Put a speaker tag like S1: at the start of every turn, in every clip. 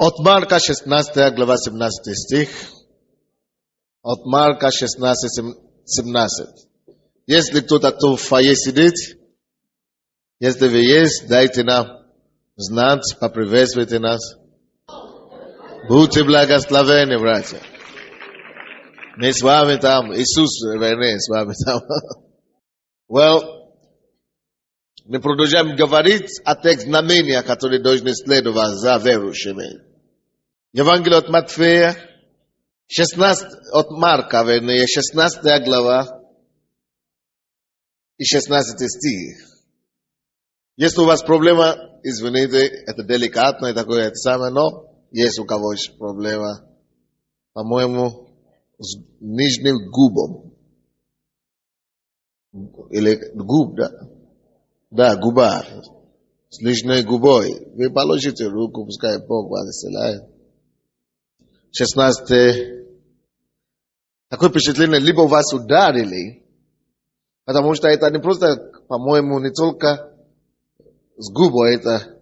S1: От Марка 16 глава 17 стих. От Марка 16, 17. Если кто-то кто в фойе сидит, если вы есть, дайте нам знать, поприветствуйте нас. Будьте благословенны, братья. Мы с вами там, Иисус, вернее, с вами там. Мы продолжаем говорить о тех знамениях, которые должны следовать за верующими. Евангелие от Матфея, 16, от Марка, вернее, 16 глава и 16 стих. Если у вас проблема, извините, это деликатно и такое это самое, но есть у кого еще проблема, по-моему, с нижним губом. Или губ, да? Да, губа. С нижней губой. Вы положите руку, пускай Бог благословляет. 16. Такое впечатление, либо вас ударили, потому что это не просто, по-моему, не только с губой это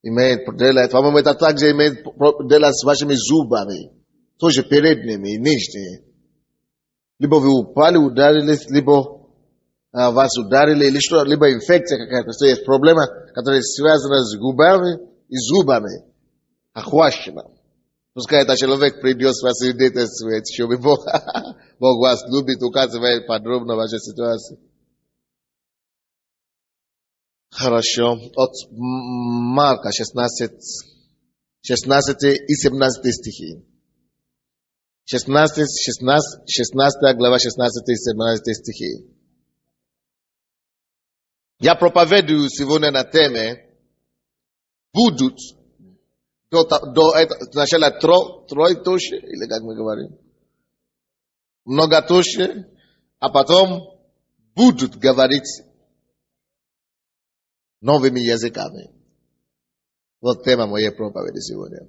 S1: имеет дело, по-моему, это также имеет дело с вашими зубами, тоже передними и нижними. Либо вы упали, ударились, либо вас ударили, или что, либо инфекция какая-то, что есть проблема, которая связана с губами и зубами, охвачена. Пускай этот человек придет свидетельствовать, чтобы Бог вас любит, указывает подробно вашей ситуации. Хорошо. От Марка 16 и 17 стихи. 16 глава 16 и 17 стихи. Я проповедую сегодня на теме будут сначала троеточие, или как мы говорим, многоточие, а потом будут говорить новыми языками. Вот тема моей проповеди сегодня.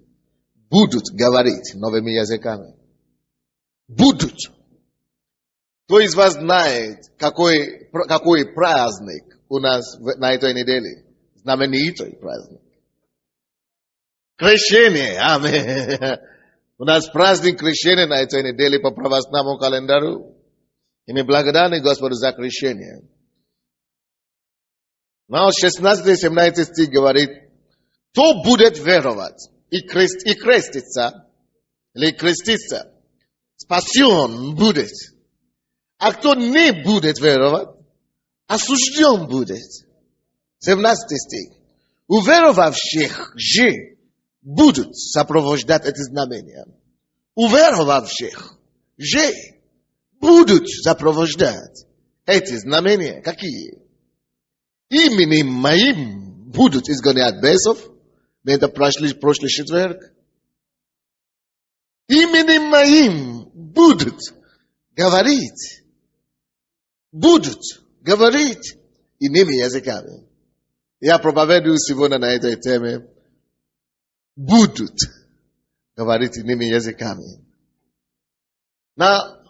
S1: Будут говорить новыми языками. Будут. Кто из вас знает, какой праздник у нас на этой неделе? Знаменитый праздник. Крещение. Аминь. У нас праздник крещения на этой неделе по православному календарю. И мы благодарны Господу за крещение. Но 16-17 стих говорит, кто будет веровать и креститься, или креститься, спасен будет. А кто не будет веровать, осужден будет. 17 стих. Уверовавших же будут сопровождать эти знамения. Уверовавших же будут сопровождать эти знамения. Какие? Именем моим будут изгонять бесов. Мы это прошли прошлый четверг. Именем моим будут говорить. Будут говорить иными языками. Я проповедую сегодня на этой теме. Будут говорить иными языками. Но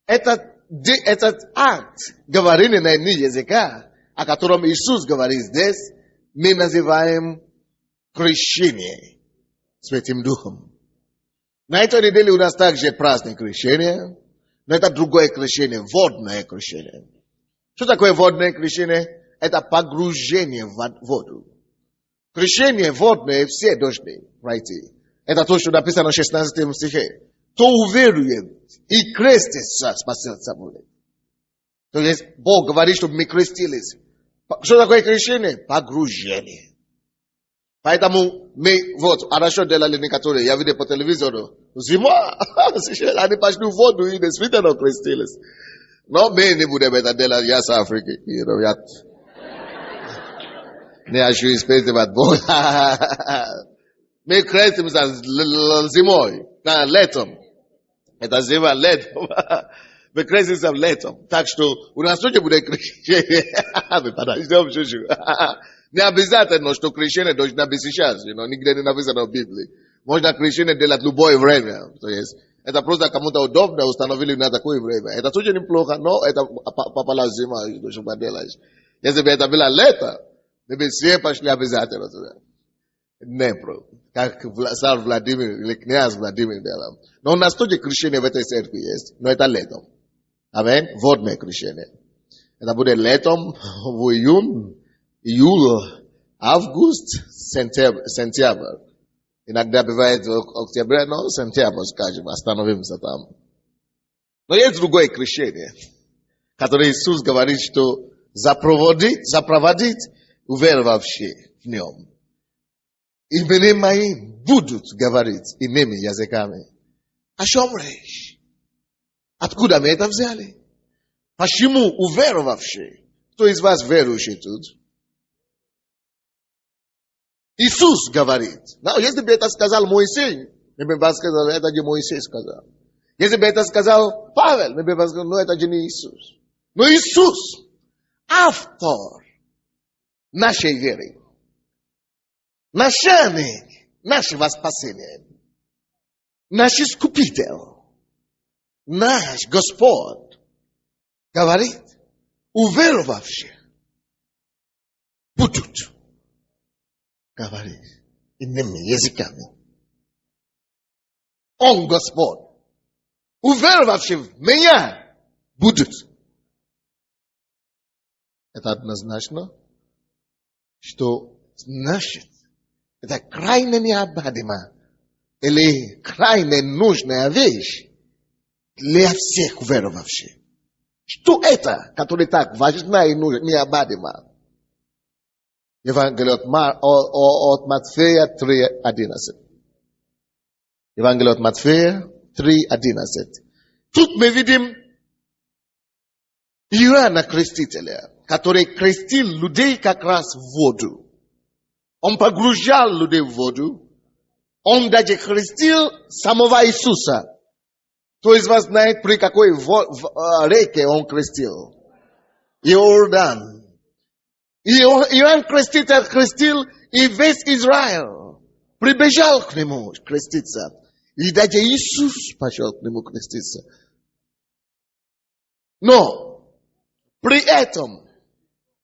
S1: этот акт говорения на иных языках, о котором Иисус говорит здесь, мы называем крещение Святым Духом. На этой неделе у нас также праздник крещения, но это другое крещение, водное крещение. Что такое водное крещение? Это погружение в воду. Крещение водное все должны пройти. Это то, что написано в 16 стихе. Кто уверует и крестится, спасется будет. То есть Бог говорит, чтобы мы крестились. Что такое крещение? Погружение. Поэтому мы, хорошо делали некоторые, я видел по телевизору, зима, они пошли в воду и действительно крестились. Но мы не будем это делать, я с Африки. Не хочу испытывать Бога. Мы крестимся зимой, летом. Это зима, летом. Мы крестимся летом. Так что у нас тоже будет крещение. Мы подождем чуть-чуть. Не обязательно, что крещение должно быть сейчас. Нигде не написано в Библии. Можно крещение делать в любое время. То есть, это просто кому-то удобно установили на такое время. Это тоже неплохо, но это попала зима, что поделаешь. Если бы это было лето, мы бы все пошли обязательно туда. Днепро. Как царь Владимир или князь Владимир делал. Но у нас тоже крещение в этой церкви есть. Но это летом. Аминь. Водное крещение. Это будет летом, в июнь, июль, август, сентябрь. Иногда бывает октябрь, но сентябрь, скажем, остановимся там. Но есть другое крещение, которое Иисус говорит, что запроводить уверовавшие в нем. Именем моим будут говорить иными языками. О чем речь? Откуда мы это взяли? Почему уверовавшие? Кто из вас верующий тут? Иисус говорит. Но если бы это сказал Моисей, мы бы сказали, это не Моисей сказал. Если бы это сказал Павел, мы бы сказали, ну это же не Иисус. Но Иисус, автор нашей веры, начальник нашего спасения, наш Искупитель, наш Господь, говорит, уверовавшие будут говорить иными языками. Он Господь. Уверовавшие в меня будут. Это однозначно, что значит, это крайне необходимо или крайне нужная вещь для всех уверовавших. Что это, которое так важно и необходимо? Евангелие от Матфея 3:11. Евангелие от Матфея 3:11. Тут мы видим Иоанна Крестителя, который крестил людей как раз в воду. Он погружал людей в воду. Он даже крестил самого Иисуса. Кто из вас знает, при какой реке он крестил? Иордан. Иоанн Креститель крестил, и весь Израиль прибежал к нему креститься. И даже Иисус пошел к нему креститься. Но при этом,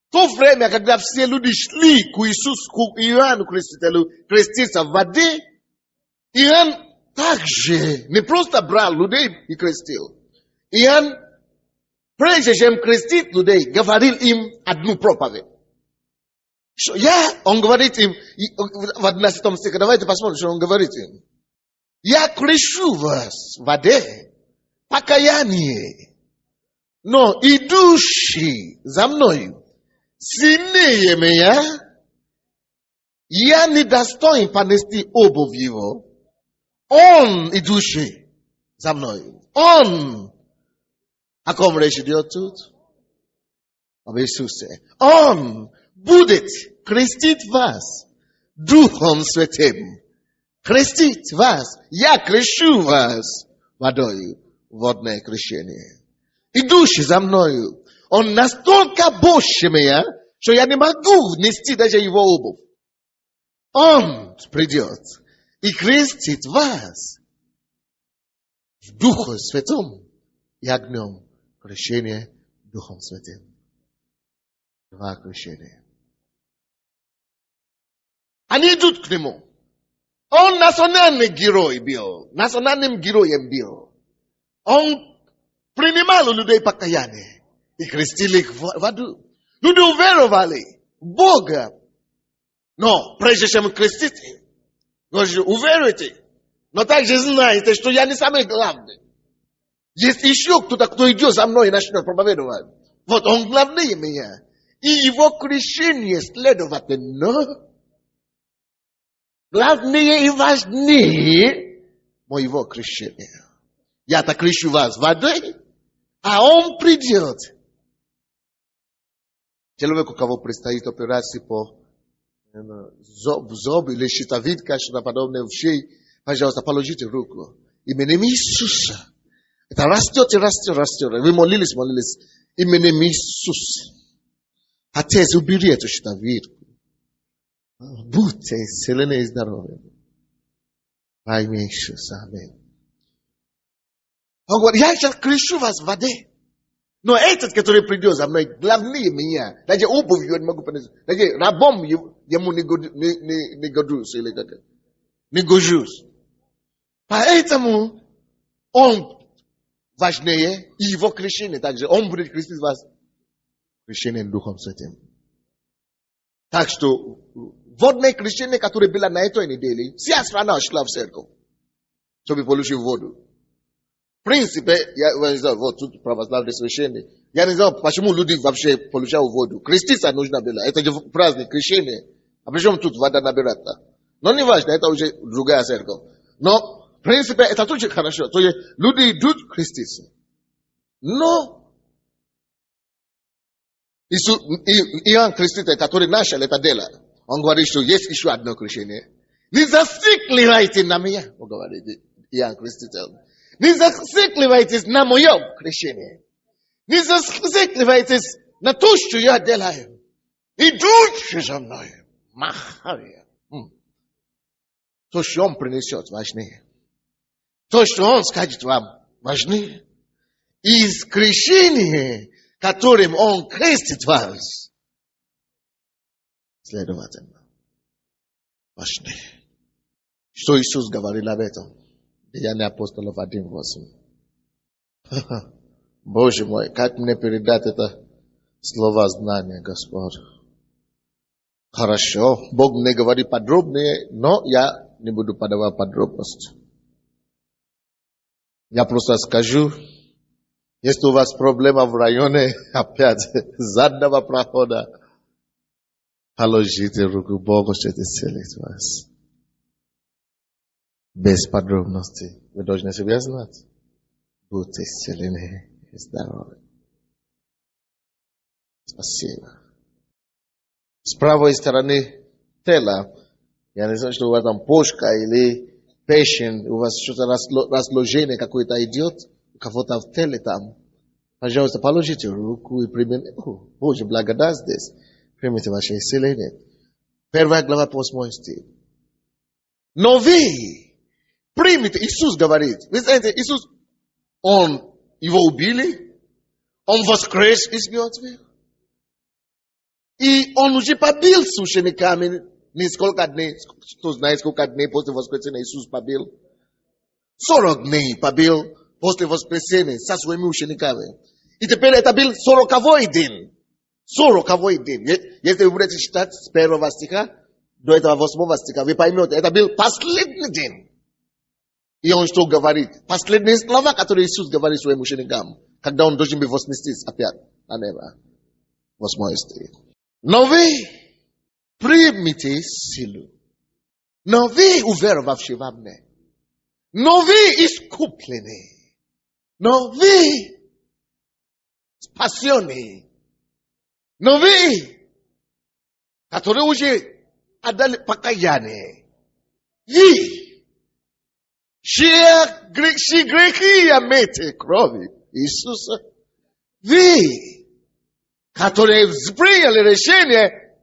S1: в то время, когда все люди шли к Иисусу, к Иоанну Крестителю креститься в воде, Иоанн также не просто брал людей и крестил. Иоанн, прежде чем крестить людей, говорил им одну проповедь. Он говорит им, в 11 стихе, давайте посмотрим, что он говорит им. Я крещу вас в воде, покаяние, но идущий за мною сильнее меня, я не достоин понести обувь его. Он, идущий за мною, он, о ком речь идет тут? Об Иисусе. Он будет крестить вас Духом Святым. Крестить вас. Я крещу вас водою. Водное крещение. Идущий за мною. Он настолько больше меня, что я не могу нести даже его обувь. Он придет и крестит вас в Духе Святом и огнем. Крещение Духом Святым. Два крещения. Они идут к нему. Он национальный герой был. Национальным героем был. Он принимал у людей покаяние и крестил их в воду. Люди уверовали в Бога. Но прежде чем крестить, уверуйте. Но также знаете, что я не самый главный. Есть еще кто-то, кто идет за мной и начнет проповедовать. Вот он главнее меня. И его крещение следовательно главнее и важнее моего крещения. Я-то крещу вас водой, а он придет. Человек, у кого предстоит операция по зуб или щитовидка, что-то подобное в шее, пожалуйста, положите руку. Именем Иисуса. Это растет и растет, растет. Вы молились. Именем Иисуса. Отец, убери эту щитовидку. Будьте исцелены и здоровы. Во имя Иисуса. Аминь. Он говорит, я сейчас крещу вас в воде. Но этот, который придет за мной, главнее меня. Даже обувь я не могу понести. Даже рабом ему не годусь или как. Не гожусь. Поэтому он важнее, и его крещение также. Он будет крестить вас крещением Духом Святым. Так что водное крещение, которое было на этой неделе, вся страна шла в церковь, чтобы получить воду. В принципе, я не знаю, вот тут православное священник. Я не знаю, почему люди вообще получают воду. Креститься нужно было. Это же праздник крещения. А причем тут вода набираться? Но не важно, это уже другая церковь. Но, в принципе, это тоже хорошо. То есть люди идут креститься. Но Иоанн Креститель, который начал это дело, он говорит, что есть еще одно крещение. Не зацикливайте на меня, он говорит, Иоанн Креститель. Не зацикливайтесь на моем крещении. Не зацикливайтесь на то, что я делаю. Идите за мной. Махая. То, что он принесет, важнее. То, что он скажет вам, важнее. Из крещения, которым он крестит вас, следовательно, важнее. Что Иисус говорил об этом? Деяния апостолов 1:8. Боже мой, как мне передать это слово знания, Господь? Хорошо, Бог мне говорит подробнее, но я не буду подавать подробности. Я просто скажу, если у вас проблема в районе, опять, заднего прохода, положите руку Богу, что исцелит вас. Без подробностей. Вы должны себя знать. Будьте исцелены и здоровы. Спасибо. С правой стороны тела, я не знаю, что у вас там почка или печень, у вас что-то разложение какое-то идет, у кого-то в теле там. Пожалуйста, положите руку и примите. Боже, благодать здесь. Примите ваше исцеление. 1 глава 8 стих. Но вы примите, Иисус говорит. Вы знаете, Иисус, его убили, он воскрес из мертвых. И он уже побил с учениками несколько дней, кто знает, сколько дней после воскресения Иисус побил. 40 дней побил после воскресения со своими учениками. И теперь это был 40-й день. 40-й день. Если вы будете читать с 1 стиха до этого 8 стиха, вы поймете, это был последний день. И он что говорит? Последние слова, которые Иисус говорит своим ученикам, когда он должен был вознестись опять на небо. 8 стих. Но вы примите силу. Но вы уверовавшие во мне. Но вы искуплены. Но вы спасенные. Но вы, которые уже отдали покаяние. Вы, чьи грехи омыты кровью Иисуса. Вы, которые приняли решение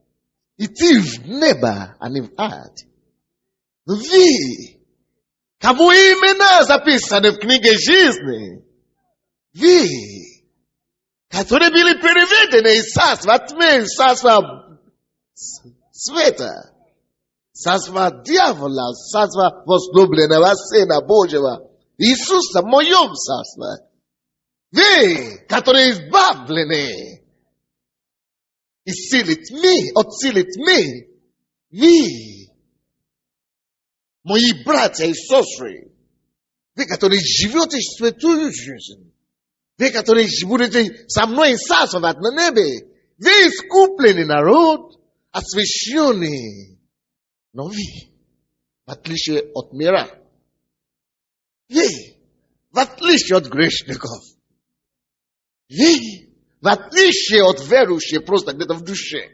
S1: идти в небо, а не в ад. Вы, кому имена записаны в книге жизни. Вы, которые были переведены из царства тьмы, из царства света, царства дьявола, царства возлюбленного Сына Божьего, Иисуса в моем царстве. Вы, которые избавлены из силы тьмы, от силы тьмы, вы, мои братья и сестры, вы, которые живете святую жизнь, вы, которые будете со мной царствовать на небе, вы искупленный народ, освященный. Но вы, в отличие от мира, вы, в отличие от грешников, вы, в отличие от верующих просто где-то в душе,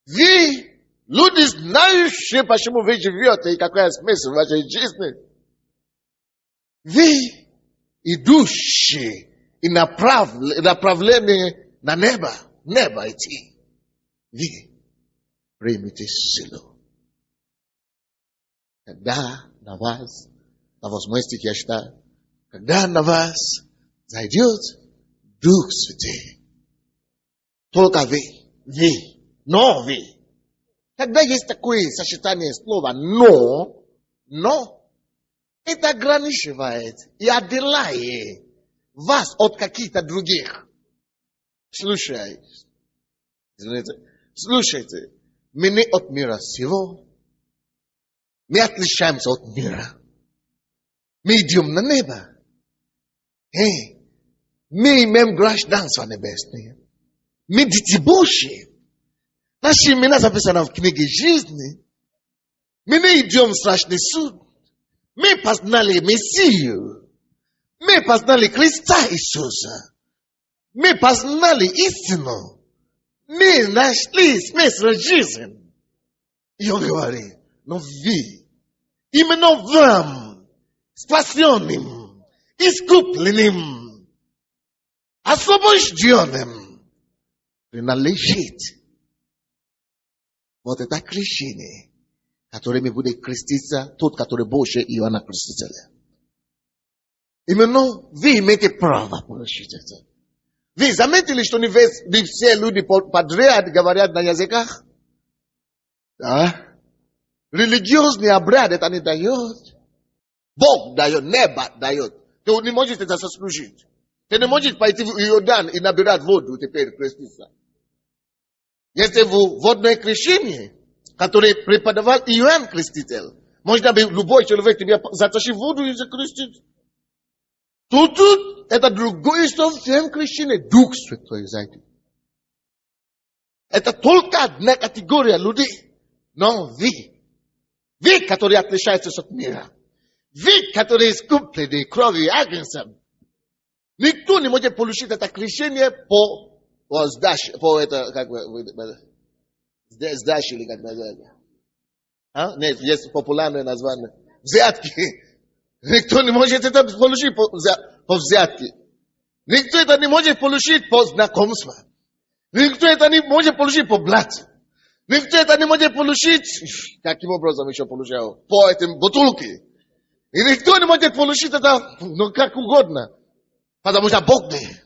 S1: вы, люди, знающие, почему вы живете и какой смысл в вашей жизни, вы, идущие и направленные на небо идти, вы примите силу. Когда на вас, на 8 стих я считаю, когда на вас зайдет Дух Святый. Только вы. Вы. Но вы. Когда есть такое сочетание слова но, это ограничивает и отделяет вас от каких-то других. Слушайте. Мы не от мира сего. Мы отличаемся от мира. Мы идем на небо. Мы имеем гражданство небесное. Мы дети Божьи. Наши имена записаны в книге жизни. Мы не идем в страшный суд. Мы познали Мессию. Мы познали Христа Иисуса. Мы познали истину. Мы нашли смысл жизни. И он говорит, но вы, именно вам, спасенным, искупленным, освобожденным, принадлежит вот это крещение, которыми будет креститься тот, который больше Иоанна Крестителя. Именно вы имеете право получить это. Вы заметили, что не все люди подряд говорят на языках? Да. Религиозный обряд это не дает. Бог дает, небо дает. Ты не можешь это заслужить. Ты не можешь пойти в Иордан и набирать воду теперь креститься. Есть водное крещение, которое преподавал Иоанн Креститель. Можно любой человек тебе затащить воду и закрестить. Тут это другое совсем крещение. Дух Святой зайдет. Это только одна категория людей. Но вы, которые отличаетесь от мира. Вы, которые искуплены кровью агнцем. Никто не может получить это крещение по это, как бы, сдачи или как называется. Нет, есть популярное название. Взятки. Никто не может это получить по взятке. Никто это не может получить по знакомству. Никто это не может получить по блату. Никто это не может получить, каким образом еще получал, по этим бутылке. И никто не может получить это, ну, как угодно. Потому что Бог не.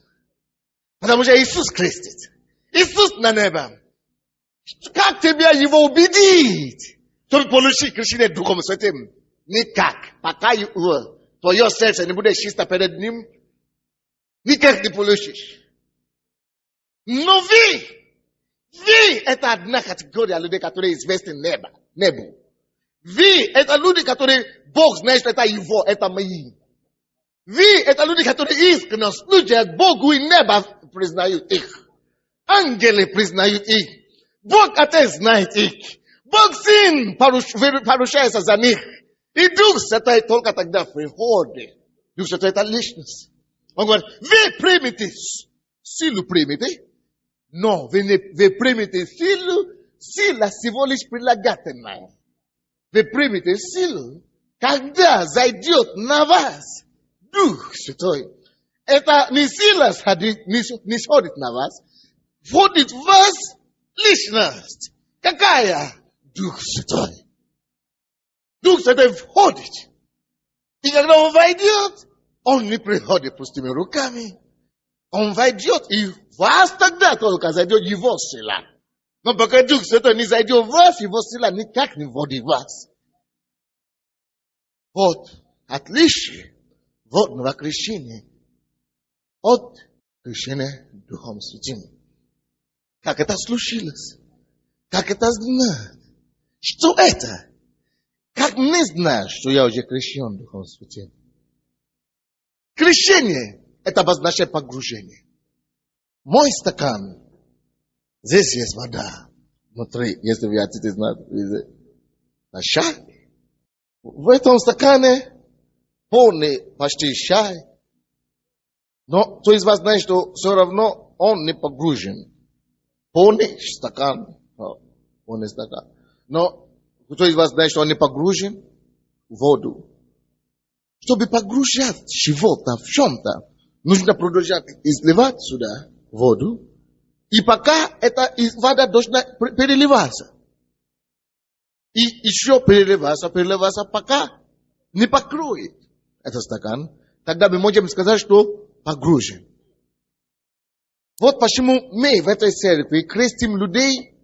S1: Потому что Иисус крестит. Иисус на небе. Как тебя его убедить, чтобы получить крещение Духом Святым? Никак. Пока твое сердце не будет чисто перед Ним, никак не получишь. Но вы, это одна категория людей, которые известны небу. Вы, это люди, которые Бог знает, что это его, это мои. Вы, это люди, которые искренне служат Богу и небо признают их. Ангелы признают их. Бог Отец знает их. Бог Сын поручается за них. И Дух Святой только тогда приходит. Дух Святой это личность. Он говорит, вы примите силу, примите. Но вы примете силу, сила всего лишь прилагательная. Вы примете силу, когда зайдет на вас Дух Святой. Это не сила не сходит на вас, входит в вас личность. Какая? Дух Святой. Дух Святой входит. И когда он войдет, он не приходит пустыми руками. Он войдет, и в вас тогда только зайдет его сила. Но пока Дух Святой не зайдет в вас, его сила никак не вводит в вас. Вот отличие водного крещения от крещения Духом Святым. Как это случилось? Как это знать? Что это? Как не знаешь, что я уже крещен Духом Святым? Крещение – это обозначает погружение. Мой стакан, здесь есть вода. Внутри, если вы хотите знать, на чай. В этом стакане полный почти чай. Но кто из вас знает, что все равно он не погружен. Полный стакан. Полный стакан. Но кто из вас знает, что он не погружен в воду. Чтобы погружать чего-то в чем-то, нужно продолжать изливать сюда воду. И пока эта вода должна переливаться. И еще переливаться, пока не покроет этот стакан. Тогда мы можем сказать, что погружен. Вот почему мы в этой церкви крестим людей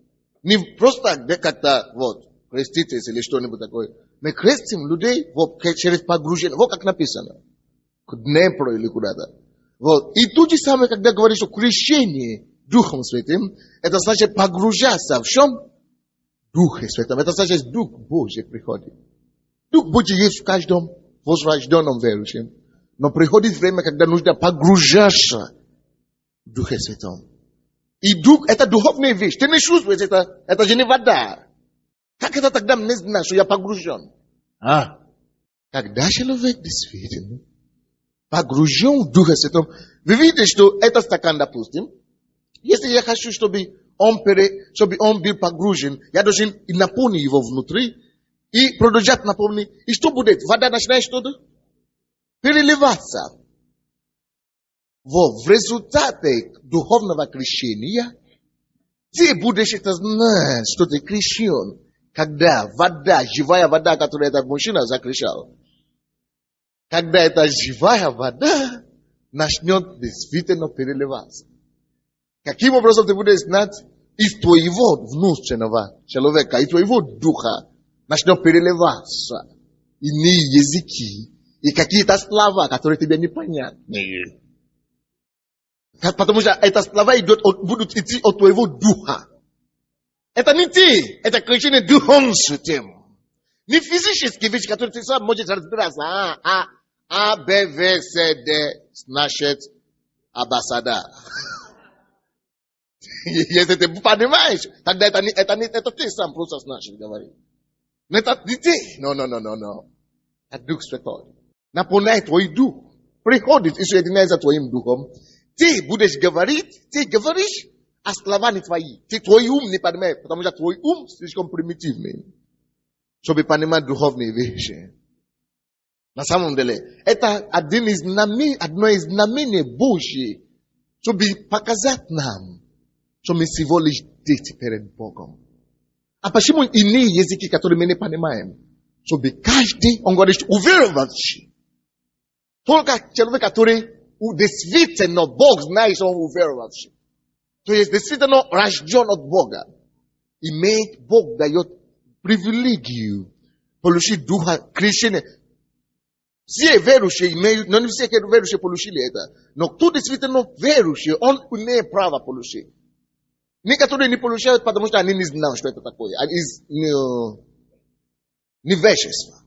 S1: не просто как-то вот креститесь или что-нибудь такое. Мы крестим людей вот через погружение. Вот как написано. К Днепру или куда-то. Вот. И то же самое, когда говоришь о крещении Духом Святым, это значит погружаться в чем? Духе Святом. Это значит Дух Божий приходит. Дух Божий есть в каждом возрожденном верующем. Но приходит время, когда нужно погружаться в Духе Святом. И Дух, это духовная вещь. Ты не чувствуешь это же не вода. Как это тогда не знаешь, что я погружен? Когда человек действительно погружен в Духа Святом, вы видите, что этот стакан, допустим, если я хочу, чтобы он был погружен, я должен наполнить его внутри и продолжать наполнить. И что будет? Вода начинает что-то переливаться. В результате духовного крещения ты будешь это знать, что ты крещен. Когда вода, живая вода, которую этот мужчина закричал, когда эта живая вода начнет действительно переливаться. Каким образом ты будешь знать? Из твоего внутреннего человека, из твоего духа начнет переливаться иные языки и какие-то слова, которые тебе непонятны. Потому что эти слова будут идти от твоего духа. Это не ты, это крещение Духом Святым. Не физические вещи, которые ты сам можешь разбираться. А, Б, В, С, Д, значит, амбассада. Если ты понимаешь, тогда это ты сам просто значит говорить. Но это не ты. Но. Это Дух Святой. Наполняет твой дух. Приходит и соединяется твоим духом. Ты будешь говорить, ты говоришь, а слова не твои. Ты твой ум не понимаешь, потому что твой ум слишком примитивный, чтобы понимать духовные вещи. На самом деле, это одно из знамений Божьих, чтобы показать нам, что мы всего лишь дети перед Богом. А почему иные языки, которые мы не понимаем? Чтобы каждый, он говорит, уверовавший. Только человек, который действительно Бог знает, что он уверовавший. То есть действительно рожден от Бога. Имеет, Бог дает привилегию получить духа крещения. Все верующие имеют, но не все верующие получили это. Но кто действительно верующий, он имеет право получить. Некоторые не получают, потому что они не знают, что это такое. Они невежество.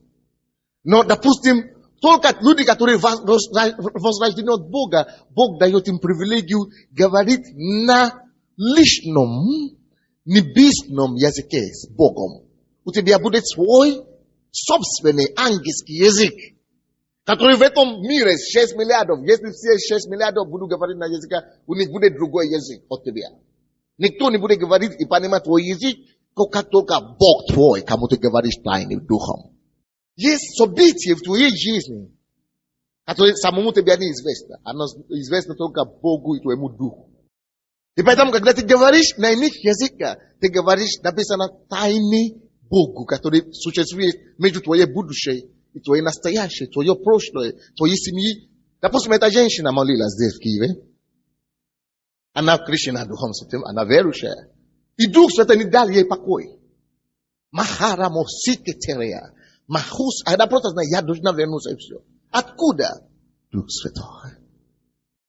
S1: Но, допустим, только люди, которые возрождены от Бога, Бог дает им привилегию говорить на личном, небесном языке с Богом. У тебя будет свой собственный ангельский язык, который в этом мире 6 миллиардов. Если все 6 миллиардов будут говорить на языке, у них будет другой язык от тебя. Никто не будет говорить и понимать твой язык, как только Бог твой, кому ты говоришь тайным духом. Есть события в твоей жизни, которые самому тебе не известно. Оно известно только Богу и твоему духу. И поэтому, когда ты говоришь на иных языках, ты говоришь, написано, тайны Богу, который существует между твоей будущей и твоей настоящей, твое прошлое, твоей семьи. Допустим, эта женщина молилась здесь, в Киеве. Она крещена Духом Святым, она верующая. И Дух Святой не дал ей покой. Махара мосикетерия. Махус, она просто знает, я должна вернуться и все. Откуда? Дух Святой.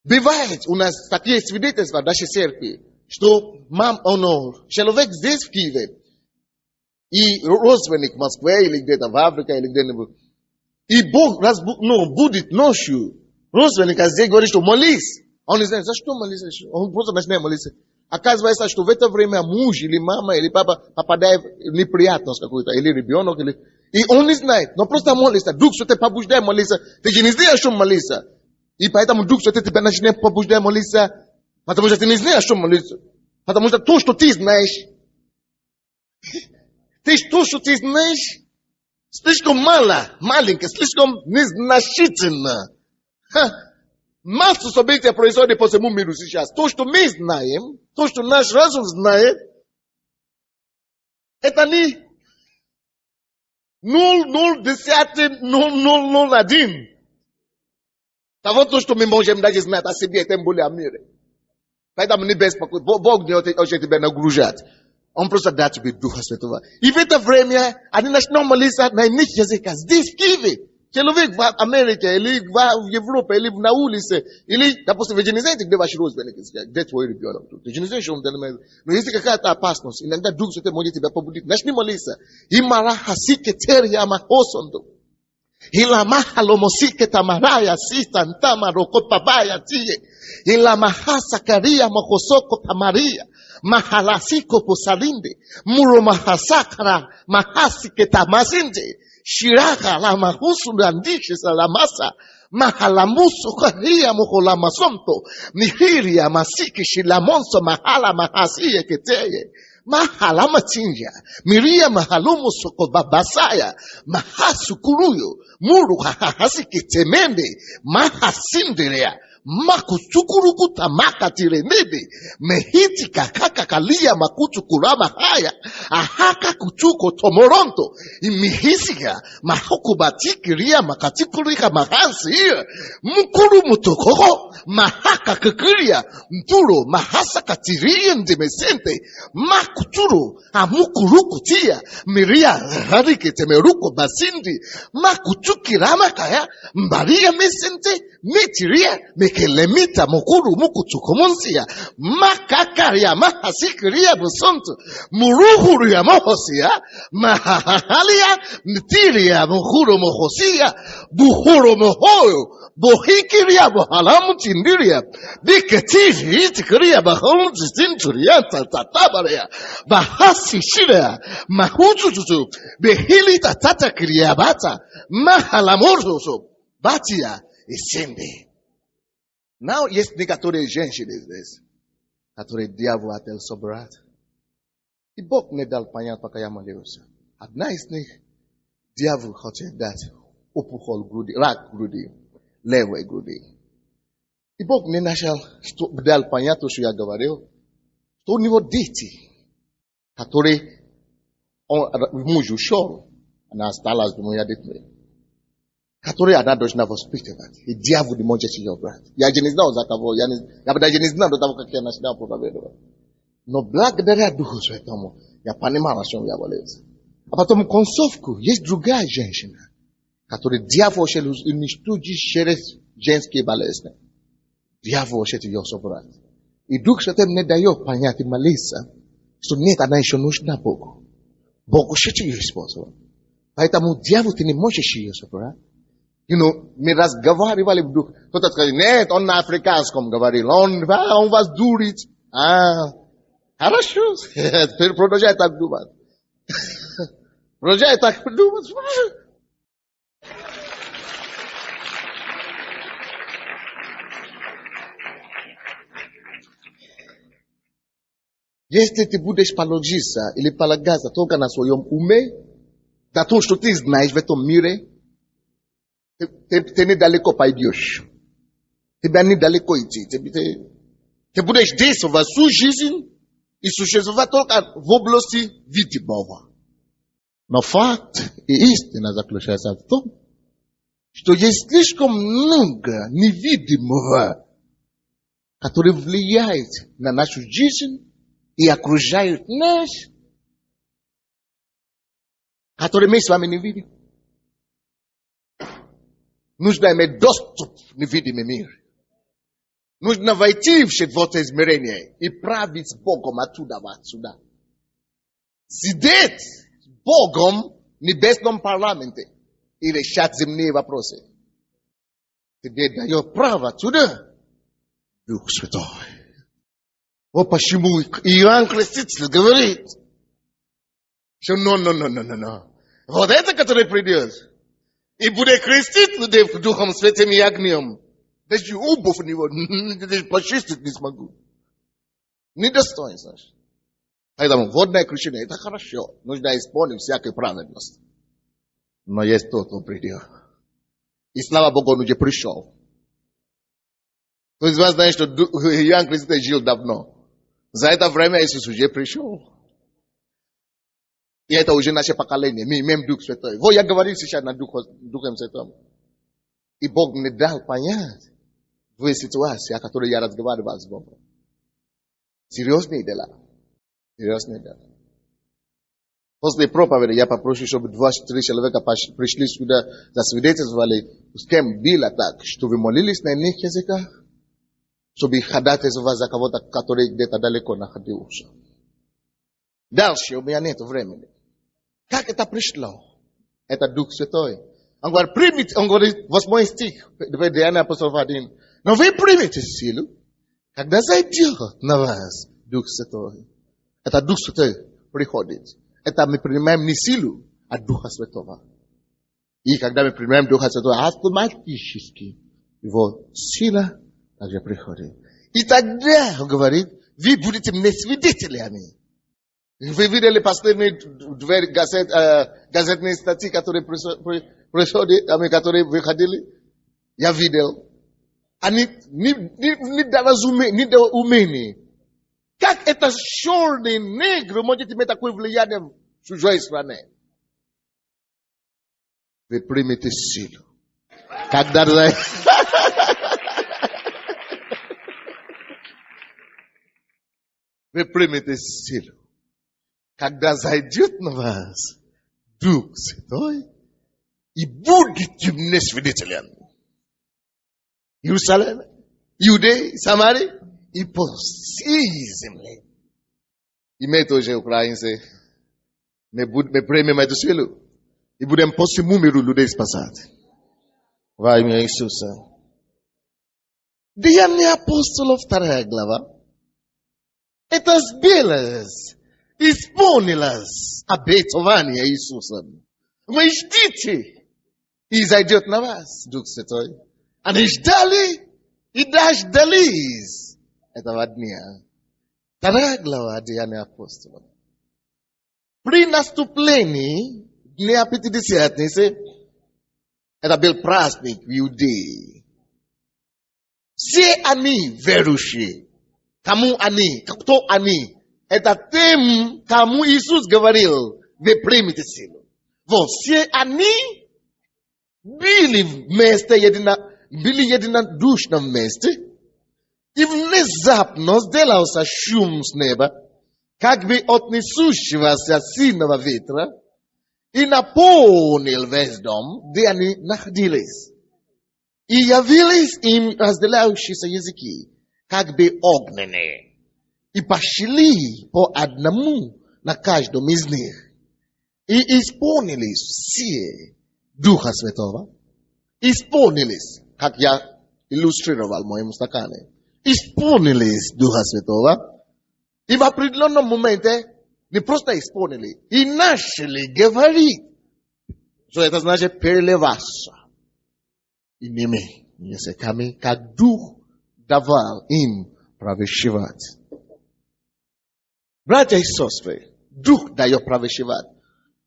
S1: Бывает у нас такие свидетельства в нашей церкви, что человек здесь в Киеве, и родственник в Москве, или где-то в Африке, или где-нибудь, и Бог будет ночью, родственника здесь говорит, что молись. Он не знает, за что молиться, он просто начинает молиться. Оказывается, что в это время муж или мама или папа попадает в неприятность какую-то, или ребенок, и он не знает, но просто молится. Дух Святой побуждает молиться. Ты же не знаешь, что молиться. И поэтому Дух Святой тебя начинает побуждать молиться, потому что ты не знаешь, что молиться. Потому что то, что ты знаешь, слишком маленькое, слишком незначительно. Массу событий происходит по всему миру сейчас. То, что мы знаем, то, что наш разум знает, это не 0,00001. Того, то, что мы можем даже знать о себе, тем более о мире. Поэтому не беспокойся. Бог не хочет тебя нагружать. Он просто дает тебе Духа Святого. И в это время они начнут молиться на иных языках. Здесь, в Киеве. Человек в Америке, или в Европе, или на улице, или, допустим, вы же не знаете, где ваш родственник, где твой ребенок. Ты же не знаешь, что он делает. Но если какая-то опасность, иногда Дух Святой может тебя побудить. Начни молиться. И марахасике терья махосонду. Ilama halomosike tamaraya sitantama rokopabaya tie. Ilama hasakaria mokosoko tamaria. Mahalasiko posalinde. Muro mahasakara mahasike tamazinde. Shiraka la mahusu landishes la masa. Mahalamusu karia moholamasonto. Mihiria masiki shilamonso mahala mahasie keteye. Mahala machinja, miria mahalumu soko babasaya, mahasukuruyo, muru hahasi kitemende, mahasinderea, makusukurukuta makatirenede, mehiti kakaka kalia makutukurama haya, ahaka kutuko tomoronto, imihisiga, mahokubatikiria makatikurika mahansi hiya, mukuru mutokoko, mahaka kakiria, mturo mahasa katiria ndemesente, makuturo, amukurukutia, miria harike temeruko basindi, makutuki ramakaya, mbaria mesente, metiria, mekelemita mukuru mukutukomonsia, makakaria mahasikiria busonto, muruhuria mohosia, mahahalia, mtiria mukuru mohosia, buhuro mohoyo, bohikiria bohalamu tindiria, biketiri itikaria bahamu tinturia tatatabaria, bahasi shirea, mahutututu, behili tatata kiria bata, mahalamotoso, batia, esende. Now, yes, некоторые женщины здесь, которые дьявол отел собрать. И Бог мне дал понять, пока я молился. Одна из них, дьявол хочет дать опухоль груди, рак груди, левой груди. И Бог мне дал понять то, что я говорил, что у него дети, которые муж ушел, она осталась с двумя детьми, которые она должна воспитывать. И дьявол не может ее брать. Я же не знал за того, я бы даже не знал до того, как я начинал проповедовать. Но благодаря Духу Святому я понимал, о чем я молился. А потом концовку есть другая женщина, которая дьявол хочет уничтожить через женские болезни. Дьявол хочет ее собрать. И Дух Святой мне дает понять и молиться, что нет, она еще нужна Богу. Бог хочет ее использовать. Поэтому дьявол ты не можешь ее собрать. Мы разговаривали вдруг. Кто-то сказал, нет, он на африканском говорил. Он вас дурит. Хорошо. Теперь продолжай так думать. Продолжай так думать. Если ты будешь положиться или полагаться только на своем уме, на то, что ты знаешь в этом мире, ты недалеко пойдешь. Тебя недалеко идти. Ты будешь действовать всю жизнь и существовать только в области видимого. Но факт и истина заключается в том, что есть слишком много невидимого, который влияет на нашу жизнь и окружает нас, который мы с вами не видим. Нужно иметь доступ в невидимый мир. Нужно войти в четвертое измерение и править с Богом оттуда в отсюда. Сидеть с Богом в небесном парламенте и решать земные вопросы. Тебе дает право отсюда Дух Святой. Вот почему Иоанн Креститель говорит, что но. Вот это, который придет. И будет крестить людей Духом Святым и огнем. Даже обувь у него почистить не смогу. Недостоин, знаешь. Поэтому водное крещение, это хорошо. Нужно исполнить всякую праведность. Но есть тот, кто придет. И слава Богу, он уже пришел. Кто из вас знает, что Иоанн Креститель жил давно? За это время Иисус уже пришел. И это уже наше поколение. Мы имеем Дух Святой. Вот я говорю сейчас на Духом Святом. И Бог мне дал понять в ситуации, о которой я разговаривал с Богом. Серьезные дела. Серьезные дела. После проповеди я попрошу, чтобы 2-3 человека пришли сюда, засвидетельствовали, с кем было так, что вы молились на иных языках, чтобы ходатайствовать за кого-то, который где-то далеко находился. Дальше у меня нет времени. Как это пришло? Это Дух Святой. Он говорит, примите, он говорит, 8 стих, Деяния апостолов 1. Но вы примите силу, когда зайдет на вас Дух Святой. Это Дух Святой приходит. Это мы принимаем не силу, а Духа Святого. И когда мы принимаем Духа Святого, автоматически его сила также приходит. И тогда, он говорит, вы будете мне свидетелями. Вы видели последние 2 газетные статьи, которые выходили? Я видел. Они недоумение. Как это черный негр может иметь такое влияние в чужой стране? Вы примете силу. Когда вы примете силу. Когда зайдет на вас Дух Святой, и будете мне свидетелями. Иерусалим, Иудеи, Самарии и по всей земле. И мы тоже, украинцы, мы примем эту силу. И будем по всему миру людей спасать. Во имя Иисуса. Деяния апостолов 2 глава. Это сбилось. Исполнилось обетование Иисусом. Вы ждите, и зайдет на вас Дух Святой. Они ждали и дождались этого дня. 2 глава Деяния апостолов. При наступлении Дня Пятидесятницы, это был праздник в Иудее. Все они верующие. Кому они? Кто они? Это тем, кому Иисус говорил, вы примете силу. Вот все они были вместе, были единодушно вместе, и внезапно сделался шум с неба, как бы от несущегося сильного ветра, и наполнил весь дом, где они находились. И явились им разделяющиеся языки, как бы огненные. И пошли по одному на каждом из них. И исполнились все Духа Святого. Исполнились, как я иллюстрировал в моем стакане. Исполнились Духа Святого. И в определенном моменте не просто исполнили, и начали говорить. Что это значит переливаться иными языками, как Дух давал им провещевать. Братья и сестры, Дух дает провещевать.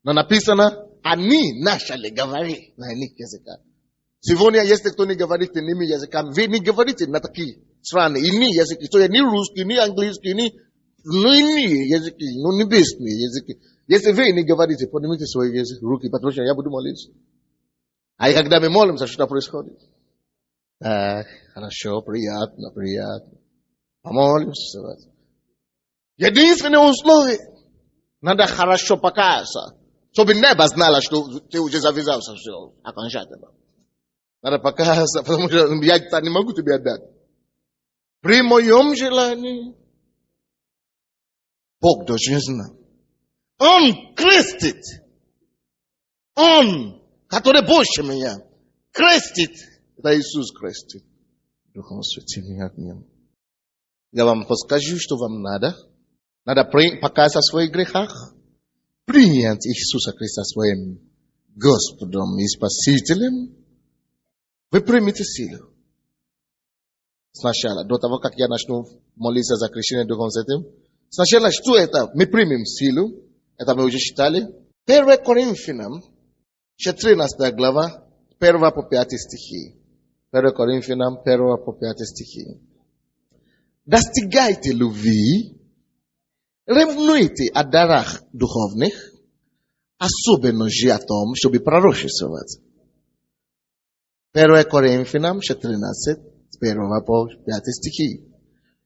S1: Но написано, они начали говорить на иных языках. Сегодня, если кто не говорит иными языками, вы не говорите на такие страны, иные языки. То есть ни русский, ни английский, ни иные языки, но небесные языки. Если вы не говорите, поднимите свои языки, руки, потому что я буду молиться. А и когда мы молимся, что происходит? Хорошо, приятно. Помолимся. Единственное условие, надо хорошо покаяться, чтобы небо знало, что ты уже завязался все окончательно. Надо покаяться, потому что я не могу тебе отдать. При моем желании Бог должен знать. Он крестит. Он, который больше меня, крестит. Это Иисус крестит. Духом Святым и огнем. Я вам подскажу, что вам надо. Надо покаяться в своих грехах, принять Иисуса Христа своим Господом и Спасителем. Вы примите силу. Сначала, до того, как я начну молиться за крещение Духом Святым, сначала, что это? Мы примем силу. Это мы уже читали. 1 Коринфянам, 14 глава, 1 по 5 стихи. 1 Коринфянам, 1 по 5 стихи. Достигайте любви, ревнуйте о дарах духовных, особенно же о том, чтобы пророчествовать. 1 Коринфянам 14, с 1 по 5 стихи.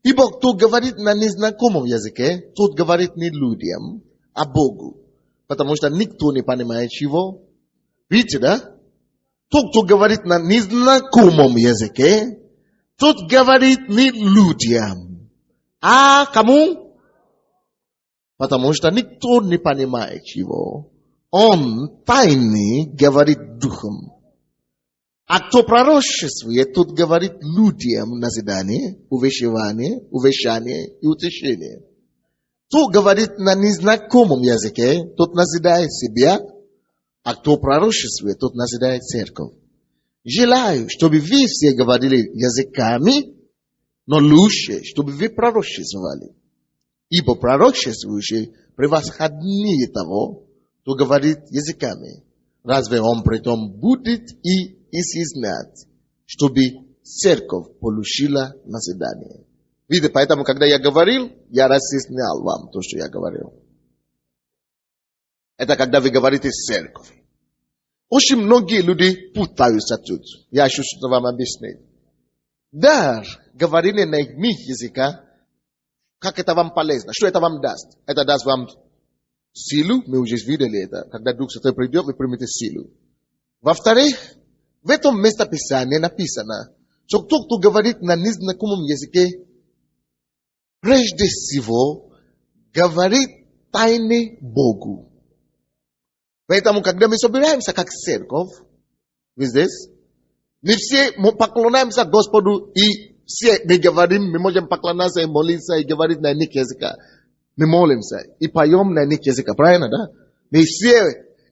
S1: И Бог тут говорит на незнакомом языке, тут говорит не людям, а Богу. Потому что никто не понимает его. Видите, да? Тот, кто говорит на незнакомом языке, тот говорит не людям, а кому? Потому что никто не понимает его. Он тайный говорит духом. А кто пророчествует, тот говорит людям назидание, увещание и утешение. Кто говорит на незнакомом языке, тот назидает себя, а кто пророчествует, тот назидает церковь. Желаю, чтобы вы все говорили языками, но лучше, чтобы вы пророчествовали. Ибо пророчествующий превосходнее того, кто говорит языками. Разве он при том будет и изъяснять, чтобы церковь получила назидание? Видите, поэтому, когда я говорил, я разъяснял вам то, что я говорил. Это когда вы говорите церковь. Очень многие люди путаются тут. Я хочу что-то вам объяснить. Дар говорили на их языка, как это вам полезно, что это вам даст? Это даст вам силу, мы уже видели это. Когда Дух Святой придет, вы примете силу. Во-вторых, в этом местописании написано, что тот, кто говорит на незнакомом языке, прежде всего говорит тайны Богу. Поэтому, когда мы собираемся как церковь, вы здесь, мы все поклоняемся Господу, и все мы говорим, мы можем поклоняться и молиться, и говорить на иных языках. Мы молимся и поем на иных языках, правильно, да? Мы все,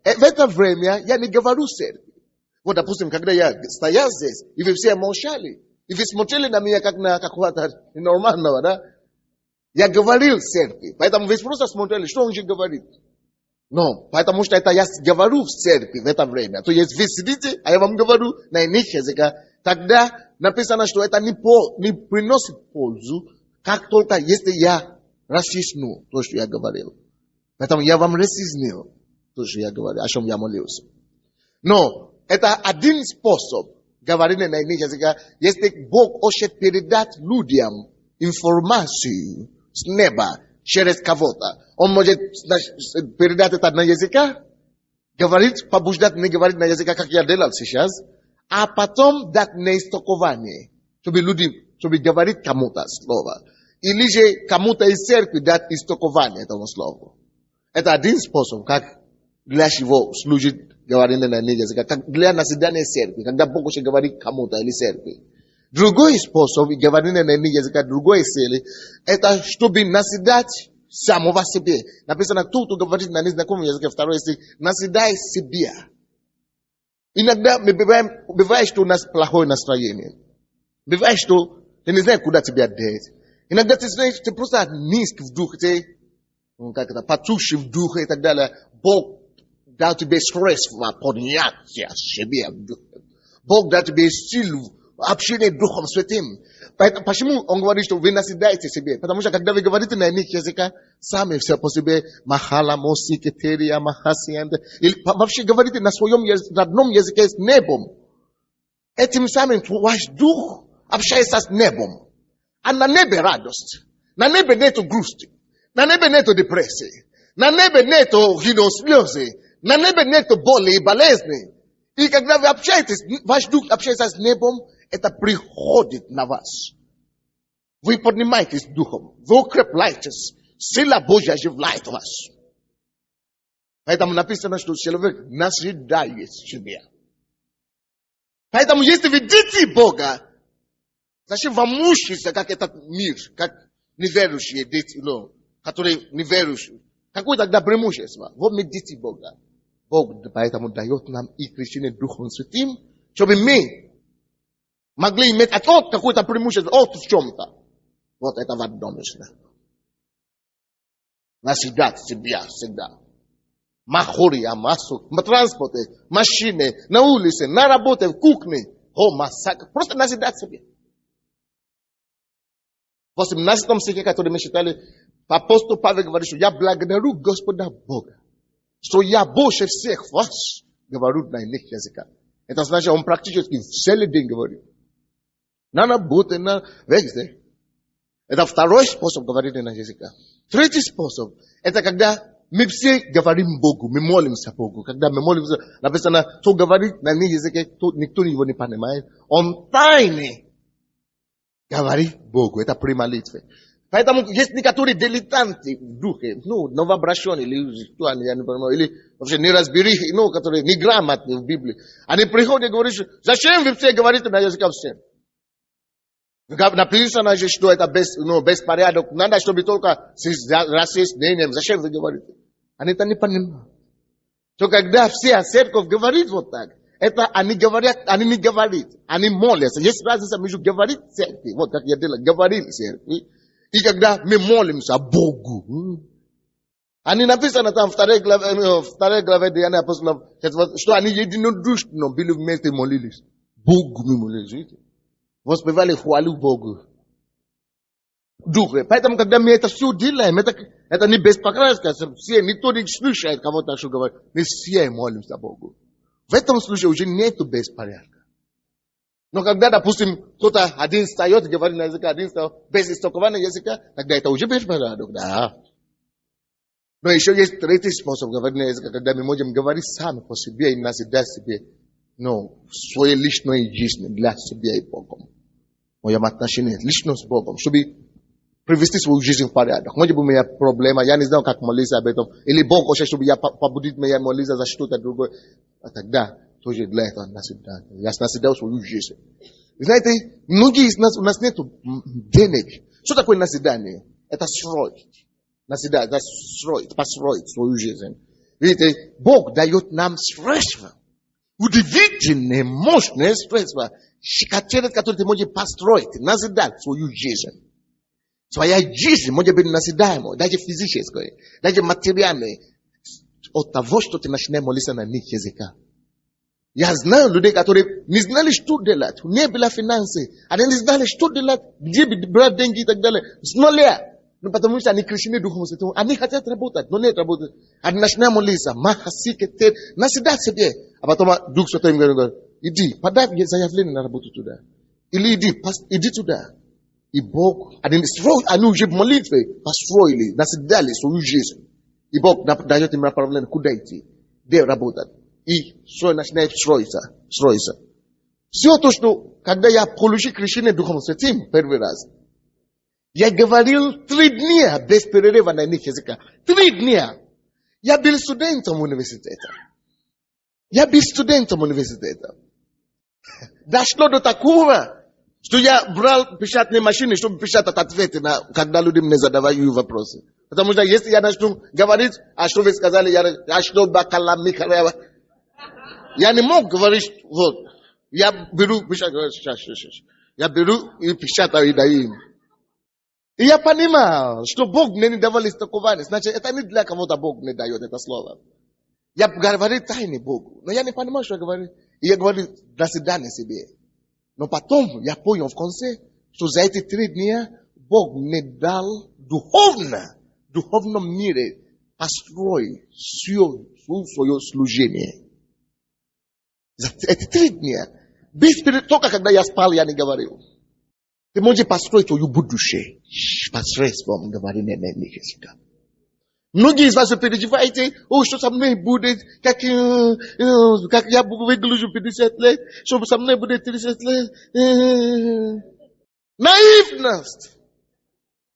S1: в это время я не говорю церкви. Вот, допустим, когда я стоял здесь, и вы все молчали, и вы смотрели на меня как на какого-то ненормального, да? Я говорил церкви, поэтому вы просто смотрели, что он же говорит. Но, потому что это я говорю в церкви в это время. То есть вы сидите, а я вам говорю на иных языках. Тогда написано, что это не приносит пользу, как только если я разъясню то, что я говорил. Поэтому я вам разъяснил то, что я говорил, о чем я молился. Но это один способ говорить на иных языках, если Бог хочет передать людям информацию с неба через кого-то. Он может передать это на языка, говорить, побуждать не говорить на языка, как я делал сейчас, а потом дать на истолкование, чтобы люди, чтобы говорить кому-то слово. Или же кому-то из церкви дать истолкование этому слову. Это один способ, как для чего служит говорение на языка, как для назидания церкви, когда Бог хочет говорить кому-то или церкви. Другой способ говорения на языка, другой цели, это чтобы назидать самого себе. Написано, кто говорит на незнакомом языке, второй стих, назидай себя. Иногда бывает, что у нас плохое настроение. Бывает, что ты не знаешь, куда тебя деть. Иногда ты знаешь, ты просто низкий в духе, ты потухший в духе и так далее. Бог дал тебе средства подняться себе в духе. Бог дал тебе силу общение Духом Святым. Поэтому, почему он говорит, что вы назидаете себе? Потому что, когда вы говорите на иных языках, сами все по себе, махала, моси, кетерия, махасиенда, или вообще говорите на своем родном языке с небом. Этим самым ваш дух общается с небом. А на небе радость. На небе нету грусти. На небе нету депрессии. На небе нету слезы. На небе нету боли и болезни. И когда вы общаетесь, ваш дух общается с небом, это приходит на вас. Вы поднимаетесь духом, вы укрепляетесь, сила Божья оживляет вас. Поэтому написано, что человек назидает себя. Поэтому если вы дети Бога, значит вам мучится, как этот мир, как неверующие дети, которые неверующие. Какое тогда преимущество? Вот мы дети Бога. Бог поэтому дает нам и крещение Духом Святым, чтобы мы могли иметь какое-то преимущество, в чем-то. Вот это в одном месте. Назидать себя всегда. Махория, массу, транспорте, машины, на улице, на работе, в кухне. Массакр. Просто назидать себе. В 18 стихе, который мы читали, апостол Павел говорит, что я благодарю Господа Бога, что я больше всех вас говорю на иных языках. Это значит, он практически целый день говорит. На работе, везде. Это второй способ говорить на языках. Третий способ, это когда мы все говорим Богу, мы молимся Богу. Когда мы молимся, написано, кто говорит на языке, никто его не понимает. Он тайный говорит Богу. Это при молитве. Поэтому есть некоторые дилетанты в духе, новообращенные, или что они, я не понимаю, или вообще не разбери, которые неграмотные в Библии. Они приходят и говорят, зачем вы все говорите на языках всем? Написано же, что это беспорядок. Надо, чтобы только расист, зачем вы говорите? Они это не понимают. То когда вся церковь говорит вот так, это они говорят, они не говорят, они молятся. Есть разница между говорить церкви, вот как я делаю, говорить церкви, и когда мы молимся Богу. Они написано там в второй главе Деяния апостолов, что они единодушно были вместе и молились. Богу мы молились, видите? Воспевали хвалу Богу. Духе. Поэтому, когда мы это все делаем, это не беспокойство, все, никто не слушает кого-то, что говорит. Мы все молимся Богу. В этом случае уже нет беспорядка. Но когда, допустим, кто-то один встает, говорит на языке, один встает без истолкования языка, тогда это уже беспорядок, да. Но еще есть третий способ говорить на языке, когда мы можем говорить сами по себе и назидать себе, в своей личной жизни для себя и Богом. В моем отношении лично с Богом, чтобы привести свою жизнь в порядок. Может быть, у меня проблема, я не знаю, как молиться об этом. Или Бог хочет, чтобы я побудит меня молиться за что-то другое. А тогда тоже для этого назидание. Я назидаю свою жизнь. Вы знаете, многие из нас, у нас нет денег. Что такое назидание? Это строить. Назидание, это строить, построить свою жизнь. Видите, Бог дает нам средства. Удивительные, мощные средства, которые ты можешь построить, назидать свою жизнь. Своя жизнь может быть назидаемой, даже физической, даже материальной, от того, что ты начинаешь молиться на них языка. Я знаю людей, которые не знали, что делать, не было финансы, они не знали, что делать, где брать деньги и так далее, с нуля. Ну, потому что они крещены Духом Святым, они хотят работать, но нет работы. Они начинают молиться, махасикетер, назидать себе. А потом Дух Святой им говорит, иди, подай заявление на работу туда. Или иди туда. И Бог, они уже в молитве построили, назидали свою жизнь. И Бог дает им направление, куда идти, где работать. И все начинает строиться. Все то, что, когда я получил крещение Духом Святым первый раз, я говорил 3 дня без перерыва на них языка. 3 дня. Я был студентом университета. Дошло до такого, что я брал печатные машины, чтобы печатать ответы, когда люди мне задавали вопросы. Потому что если я начну говорить, а что вы сказали, я что бакала микарева. Я не мог говорить, вот. Я беру и печатаю и даю им. И я понимал, что Бог мне не давал истолкования. Значит, это не для кого-то Бог мне дает это слово. Я говорю тайны Богу. Но я не понимал, что я говорю. И я говорю до свидания себе. Но потом я понял в конце, что за эти 3 дня Бог мне дал духовном мире построить свое служение. За эти 3 дня. Только когда я спал, я не говорил. Ты можешь построить свое будущее посредством говорения на иных языках. Многие из вас переживаете, что со мной будет, как я выгляжу 50 лет, что со мной будет 30 лет.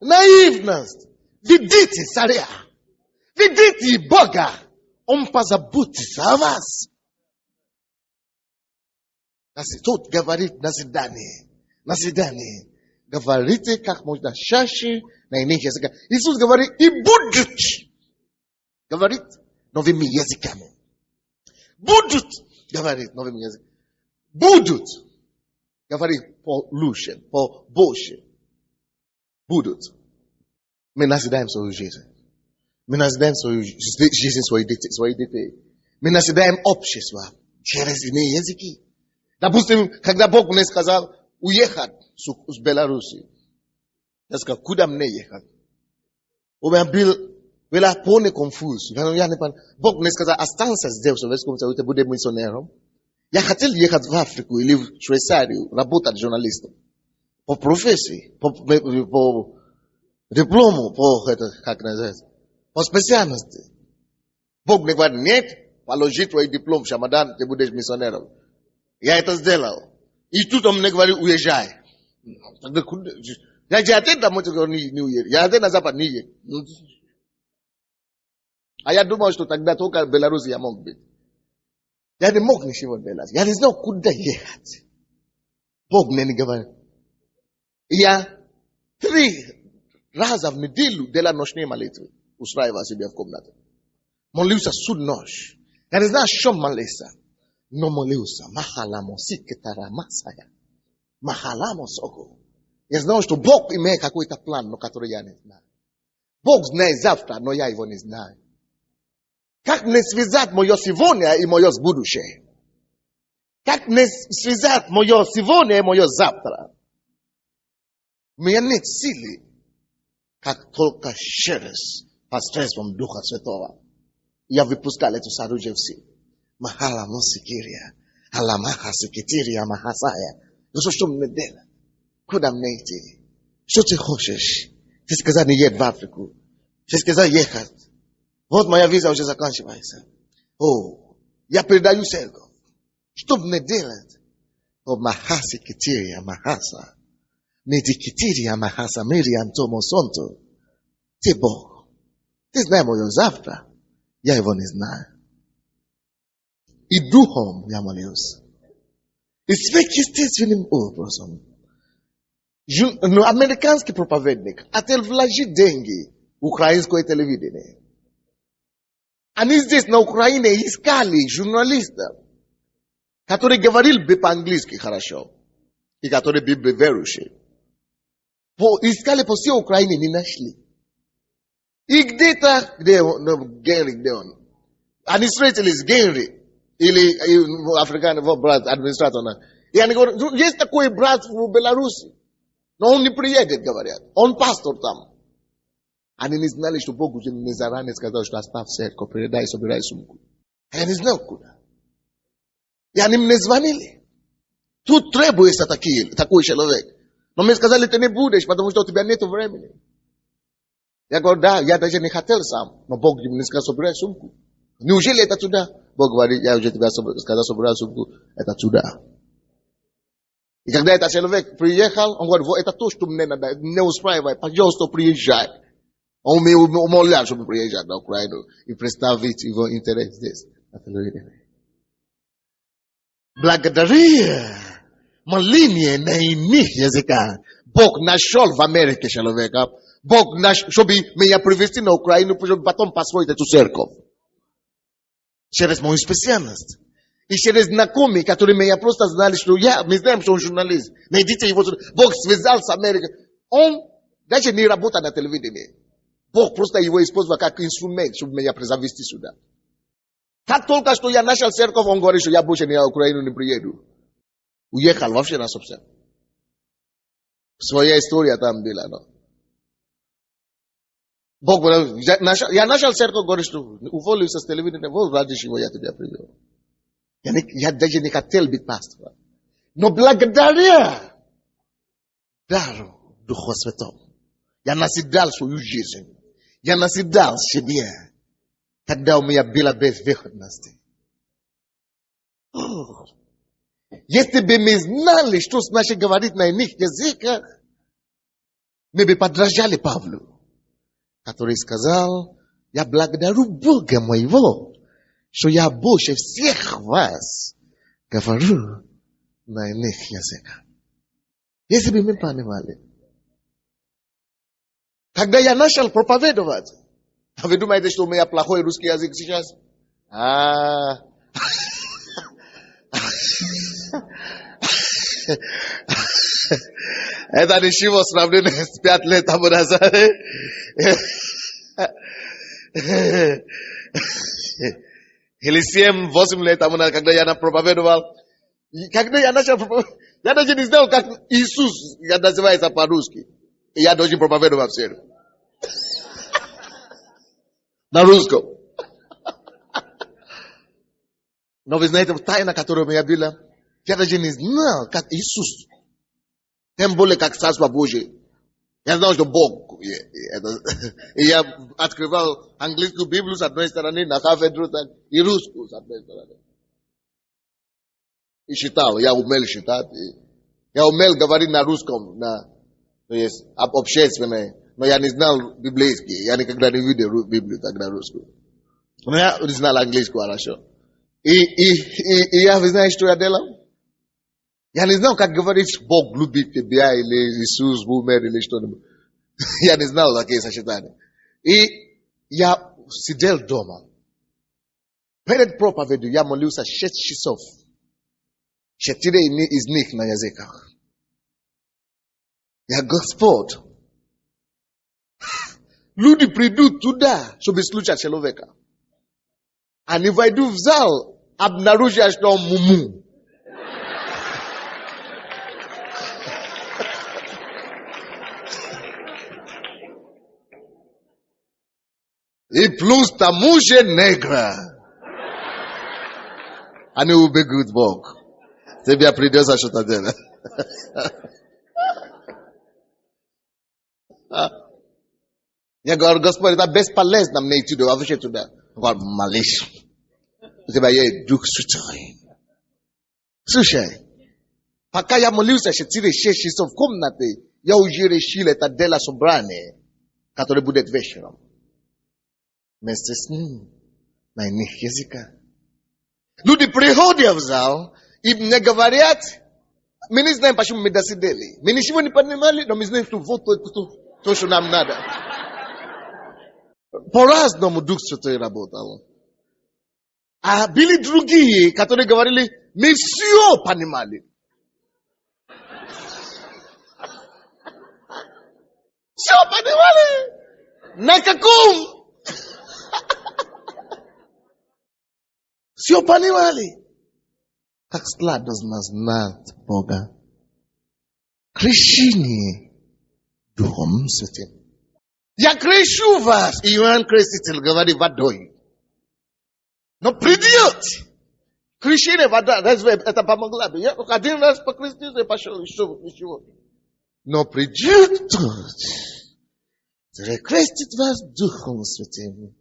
S1: Наивность. Видите царя. Видите Бога. Он позаботится о вас. Тут говорит назидание. Говорите как можно чаще на иных языках. Иисус говорит, и будут. Говорит новыми языками. Будут. Говорит новыми языками. Будут. Говорит по-лучше, по-больше. Будут. Мы назидаем свою жизнь. Мы назидаем свою жизнь своих детей. Мы назидаем общество через иные языки. Допустим, когда Бог мне сказал уехать с Беларуси, я сказал, куда мне ехать? У меня была полный конфуз. Бог мне сказал, останься здесь, ты будешь миссионером. Я хотел ехать в Африку или в Швейцарию, работать журналистом. По профессии, по Диплому по, это, как называется, по специальности. Бог не говорит, нет, положи твой диплом в чемодан, ты будешь миссионером. Я это сделал. И тут он мне говорит, уезжай. Я отец домой не уедет. Я отец на запад не едет. А я думал, что тогда только в Беларуси я мог быть. Я не мог ничего делать. Я не знал, куда ехать. Бог мне не говорит. Я 3 раза в неделю делал ночные молитвы. Устраивал себя в комнате. Молился всю ночь. Я не знаю, о чем молился. Но молился. Махаламо сикетара масая. Махаламо соку. Я знал, что Бог имеет какой-то план, но который я не знаю. Бог знает завтра, но я его не знаю. Как мне связать мое сегодня и мое будущее? Как мне связать мое сегодня и мое завтра? У меня нет силы, как только через посредством Духа Святого. Я выпускал эту оружие в силу. Махала мусикирия, аламаха сикитирия махасая. Ну что мне делать? Куда мне идти? Что ты хочешь? Ты сказал не ехать в Африку. Ты сказал ехать. Вот моя виза уже заканчивается. О, я передаю церковь. Что мне делать? О, махаси китирия махаса. Медикитирия махаса мириан тому сонту. Ты Бог. Ты знаешь мое завтра. Я его не знаю. И духом я молюсь. И сверхъестественным образом. Американский проповедник хотел вложить деньги в украинское телевидение. Они здесь на Украине искали журналистов, которые говорили бы по-английски хорошо. И которые были бы верующие. Искали по всей Украине, не нашли. И где-то, где он? Они встретились с Генри, или африканский брат администратора. И они говорят, есть такой брат в Беларуси, но он не приедет, говорят. Он пастор там. Они не знали, что Бог уже не заранее сказал, что оставь церковь, передай, собирай сумку. Я не знал куда. И они мне звонили. Тут требуется такой человек. Но мне сказали, ты не будешь, потому что у тебя нет времени. Я говорю, да, я даже не хотел сам. Но Бог мне сказал, собирай сумку. Неужели это туда? Бог говорит, я уже тебе сказал, собирай сумку. Это туда. И когда этот человек приехал, он говорит, вот это то, что мне надо. Не устраивай, пожалуйста, приезжай. Он меня умолял, чтобы приезжать на Украину и представить его интерес здесь. Благодаря молитве на иных языках Бог нашел в Америке человека. Бог нашел, чтобы меня привести на Украину, чтобы потом построить эту церковь. Через мою специальность. И через знакомые, которые меня просто знали, что мы знаем, что он журналист. Найдите его. Бог связал с Америкой. Он даже не работает на телевидении. Бог просто его использовал как инструмент, чтобы меня завести сюда. Как только что я начал церковь, он говорит, что я больше на Украину не приеду. Уехал вообще на совсем. Своя история там была. Но. Бог говорит, я начал церковь, говорит, что уволился с телевидения, вот ради чего я тебя привел. Я даже не хотел быть пастором. Но благодаря дару Духа Святого, я наседал свою жизнь. Я наседал себе, когда у меня была безвыходность. Если бы мы знали, что значит говорить на иных языках, мы бы подражали Павлу, который сказал, я благодарю Бога моего, что я больше всех вас говорю на иных языках. Если бы мы понимали. Когда я начал проповедовать, а вы думаете, что у меня плохой русский язык сейчас? Это ничего сравнения с 5 лет тому назад. Или 7-8 лет тому назад, когда я проповедовал. Когда я начал проповедовать, я даже не знал, как Иисус называется по-русски. И я должен проповедовать в церкви. На русском. Но вы знаете, тайна, которая у меня была, я даже не знал, как Иисус. Тем более, как Царство Божие. Я знал, что Бог. И я открывал английскую Библию с одной стороны, на кафедру, и русскую с одной стороны. И читал, я умел читать. Я умел говорить на русском, то есть общественное. Но я не знал библейский. Я никогда не видел Библию тогда русскую. Но я знал английскую хорошо. И я, вы знаете, что я делал? Я не знал, как говорить, Бог любит тебя, или Иисус умер, или что-нибудь. Я не знал такие сочетания. И я сидел дома. Перед проповедью я молился 6 часов. 4 из них на языках. Я, Господь, люди придут туда, чтобы слушать человека. Они войдут в зал, обнаружат, что он муму. И плюс тому же негра. Они убегут Бог. Тебе придется что-то делать. Я говорю, Господь, это бесполезно мне идти туда, вообще туда. Он говорит, малыш, у тебя есть Дух Святой. Слушай, пока я молился 4-6 часов в комнате, я уже решил это дело собрание, которое будет вечером. Вместе с ним, на иных языках. Люди приходят в зал и мне говорят, мы не знаем, почему мы досидели. Мы ничего не понимали, но мы знаем, что вот то, что нам надо. По-разному Дух Святой работал. А были другие, которые говорили, мы все понимали. Все понимали. На каком? Все понимали. Как сладостно знать Бога. Крещение Духом Святым. Я крещу вас, Иоанн Креститель говорит водой. Но придет. Крещение вода, разве это помогло бы? Я один раз покрестился и пошел, еще. Но придет тот, который крестит вас Духом Святым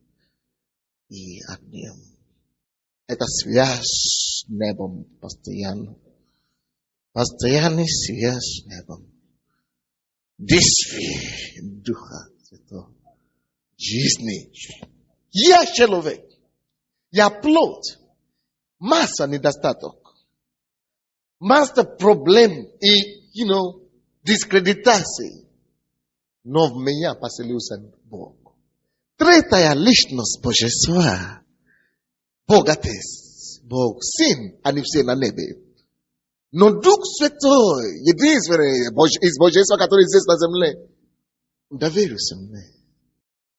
S1: и огнем. Это связь с небом постоянно. Постоянный связь с небом. Действие Духа Святого. Жизни. Я человек. Я плод. Масса недостаток. Масса проблем и, дискредитации. Но в меня поселился Бог. Третья личность Божества. Бог Отец, Бог Сын, они все на небе. Но Дух Святой, единственный из Божества, который здесь на земле, доверился мне.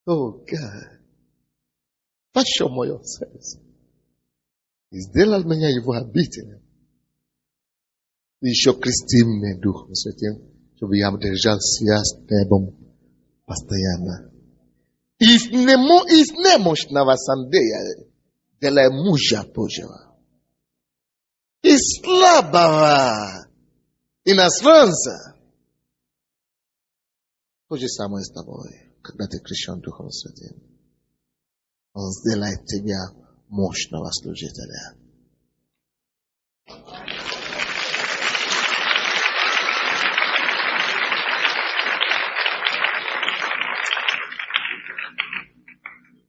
S1: О, Гад, пошел мое сердце. И сделал меня его обителем. И еще крестил меня Духом Святым, чтобы я держал связь с небом постоянно. Из немощного Сандея делай мужа Божьего. Из слабого иностранца. То же самое с тобой, когда ты крещен Духом Святым. Он сделает тебя мощного служителя.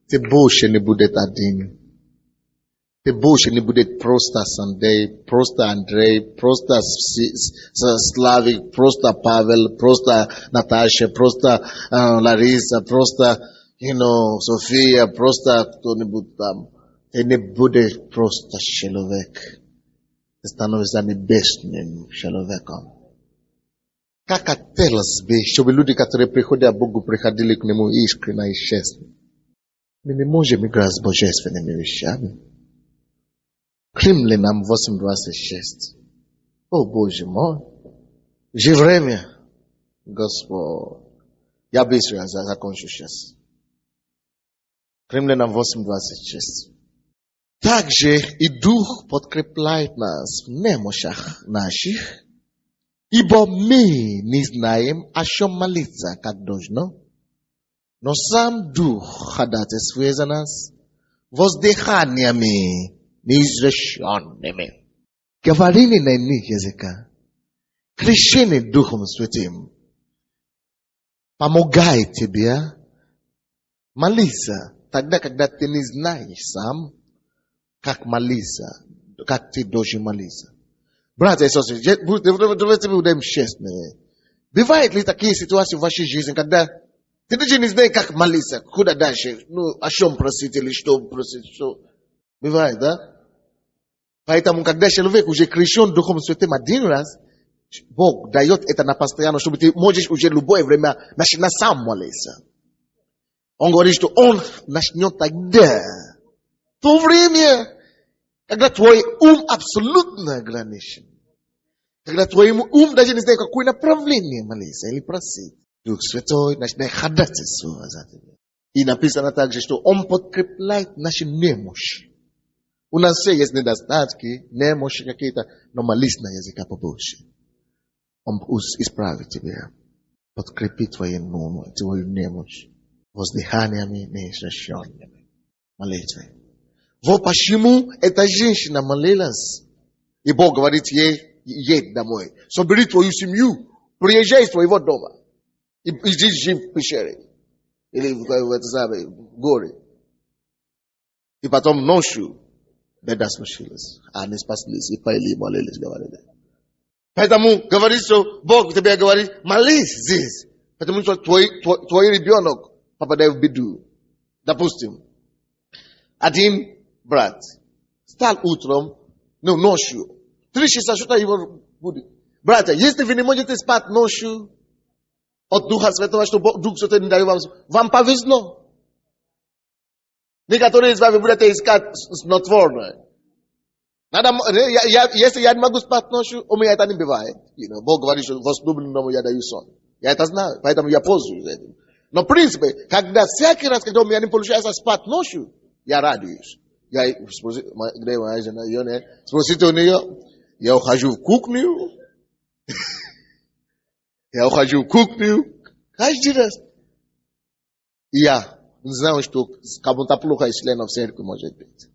S1: Ты больше не будет один. Ты больше не будет просто Сандей, просто Андрей, просто Славик, просто Павел, просто Наташа, просто Лариса, просто, София, просто кто-нибудь там. Ты не будешь просто человек. Ты становишься небесным человеком. Как хотелось бы, чтобы люди, которые приходят к Богу, приходили к Нему искренне и честно. Мы не можем играть с божественными вещами. Римлянам 8:26. О, Боже мой. Же время, Господь. Я быстро закончу сейчас. Римлянам 8:26. Также и Дух подкрепляет нас в немощах наших, Ибо мы не знаем, о чем молиться, как должно. Но сам Дух ходатайствует за нас воздыханиями неизреченными. Говорили на иных языках. Крещение Духом Святым помогает тебе молиться тогда, когда ты не знаешь сам, как молиться, как ты должен молиться. Братья и сестры, давайте будем честны. Бывают ли такие ситуации в вашей жизни, когда ты даже не знаешь, как молиться, куда дальше, о чем просить или что просить, что. Бывает, да? Поэтому, когда человек уже крещен Духом Святым один раз, Бог дает это на постоянно, чтобы ты можешь уже любое время начинать сам молиться. Он говорит, что Он начнет тогда, в то время, когда твой ум абсолютно ограничен. Когда твой ум даже не знает, какое направление молиться или просить. Дух Святой начинает ходатайствовать за тебя. И написано также, что Он подкрепляет наши немощи. У нас все есть недостатки, немощи какие-то, но молись на языке побольше. Он исправит тебя, подкрепит твою немощь воздыханиями неизреченными. Молитвой. Вот почему эта женщина молилась. И Бог говорит ей, едь домой. Собери твою семью, приезжай из твоего дома. И здесь живи в пещере. Или в горе. И потом ночью беда случилась. Они спаслись и поели, молились, говорили. Поэтому говорит, что Бог тебе говорит, молись здесь. Потому что твой ребенок попадает в беду. Допустим, один брат встал утром, ночью. 3 часа что-то его будет. Братья, если вы не можете спать ночью от Духа Святого, что Дух Святой не дает вам повезло. Некоторые из вас вы будете искать снотворное. Если я не могу спать ночью, у меня это не бывает. Бог говорит, что возлюбленному я даю сон. Я это знаю, поэтому я пользуюсь этим. Но в принципе, когда всякий раз, когда у меня не получается спать ночью, я радуюсь. Спросите у нее, я ухожу в кухню. Я ухожу в кухню каждый раз. И я не знаю, что кому-то плохо из членов церкви может быть.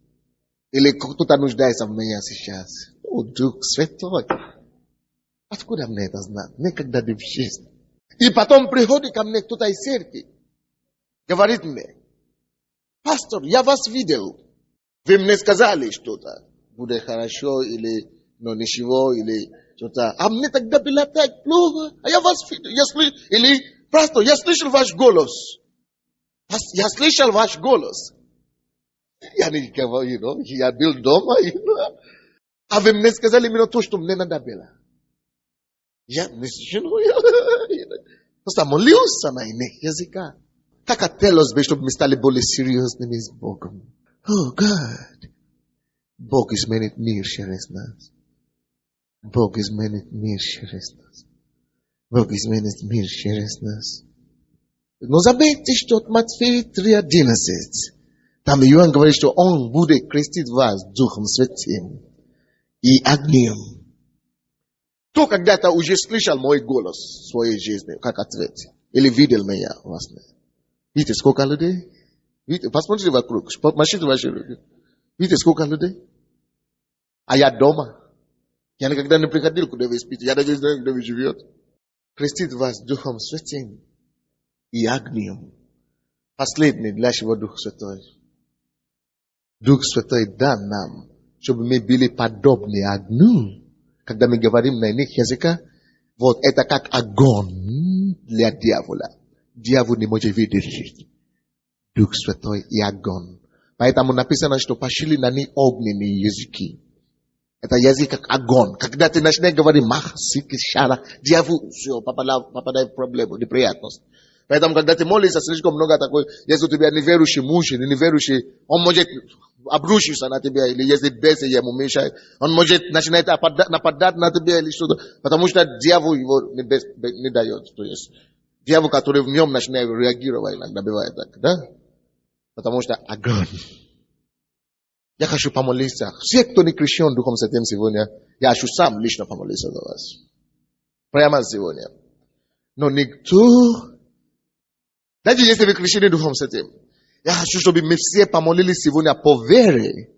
S1: Или кто-то нуждается в меня сейчас. О, Дух Святой. Откуда мне это знать? Никогда не в жизни. И потом приходит ко мне кто-то из церкви. Говорит мне, пастор, я вас видел. Вы мне сказали что-то. Будет хорошо или ничего, или что-то. А мне тогда было так плохо. А я вас видел. Или, пастор, я слышал ваш голос. Я слышал ваш голос. Я не говорю, я был дома. А вы мне сказали именно то, что мне надо было. Я не слышал. Просто молился на иных языках. Как хотелось бы, чтобы мы стали более серьезными с Богом. О, God. Бог изменит мир через нас. Бог изменит мир через нас. Бог изменит мир через нас. Но заметьте, что от Матфея 3:11. Там Иоанн говорит, что Он будет крестить вас Духом Святым и огнем. Кто когда-то уже слышал мой голос в своей жизни, как ответ? Или видел меня во сне? Видите, сколько людей? Видите, посмотрите вокруг, машите ваши руки. Видите, сколько людей? А я дома. Я никогда не приходил, куда вы спите. Я даже не знаю, где вы живете. Крестит вас Духом Святым и огнем. Последний для чего Дух Святой? Дух Святой дан нам, чтобы мы были подобны огню. Когда мы говорим на иных языках, вот это как огонь для дьявола. Дьявол не может видеть Дух Святой и огонь. Поэтому написано, что пошли на них огненные языки. Это язык как огонь. Когда ты начинаешь говорить, дьявол все, попадает в проблему, неприятность. Поэтому, когда ты молишься, слишком много такой, если у тебя неверующий муж или неверующий, он может обрушиться на тебя, или если бесы ему мешает, он может начинать нападать на тебя или что-то, потому что дьявол его не дает. То есть, дьявол, который в нем начинает реагировать, иногда бывает так, да? Потому что огонь. Я хочу помолиться. Все, кто не крещен Духом Святым сегодня, я хочу сам лично помолиться за вас. Прямо сегодня. Но никто... Даже если вы крещены Духом Святым, я хочу, чтобы мы все помолились сегодня по вере,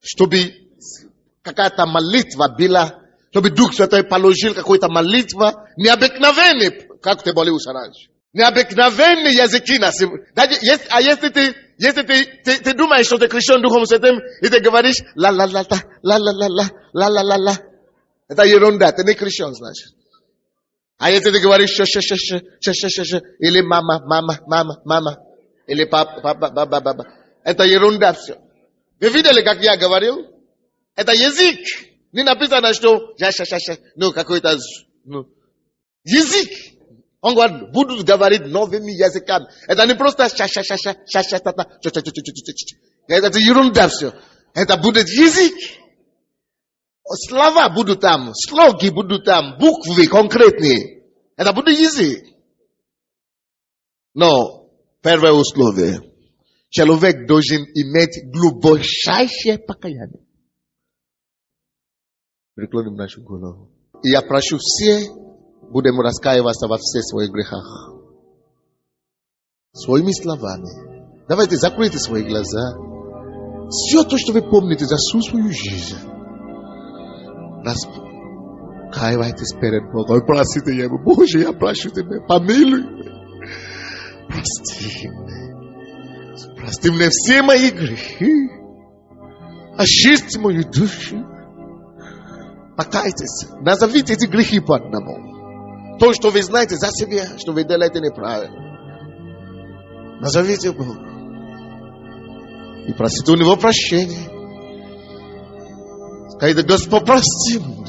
S1: чтобы какая-то молитва была, чтобы Дух Святой положил какую-то молитву необыкновенную, как ты молился раньше. Необыкновенные языки на сегодня. Если ты думаешь, что ты крещен Духом Святым, и ты говоришь ла-ла-ла-ла, ла-ла-ла-ла, ла-ла-ла-ла, это ерунда, ты не крещен, значит. А если ты говоришь ша-ша-ша-ша-ша-ша-ша, или мама, или папа, это ерунда все. Вы видели, как я говорил? Это язык. Не написано, что ша-ша-ша-ша, ну какой-то, ну, язык. Он говорит, будут говорить новыми языками. Это не просто ша-ша-ша-ша-ша-ша-ша-ша. Это ерунда все. Это будет язык. Слова будут там, слоги будут там, буквы конкретные. Это будет язык. Но первое условие. Человек должен иметь глубочайшее покаяние. Преклоним нашу голову. И я прошу все, будем раскаиваться во всех своих грехах. Своими словами. Давайте закройте свои глаза. Все то, что вы помните за всю свою жизнь. Раскаивайтесь перед Богом. Просите Его. Боже, я прошу Тебя, помилуй меня. Прости меня. Прости мне все мои грехи. Очисти мою душу. Покайтесь. Назовите эти грехи по одному. То, что вы знаете за себя, что вы делаете неправильно. Назовите Богу. И просите у Него прощения. Скажите, Господь, прости меня.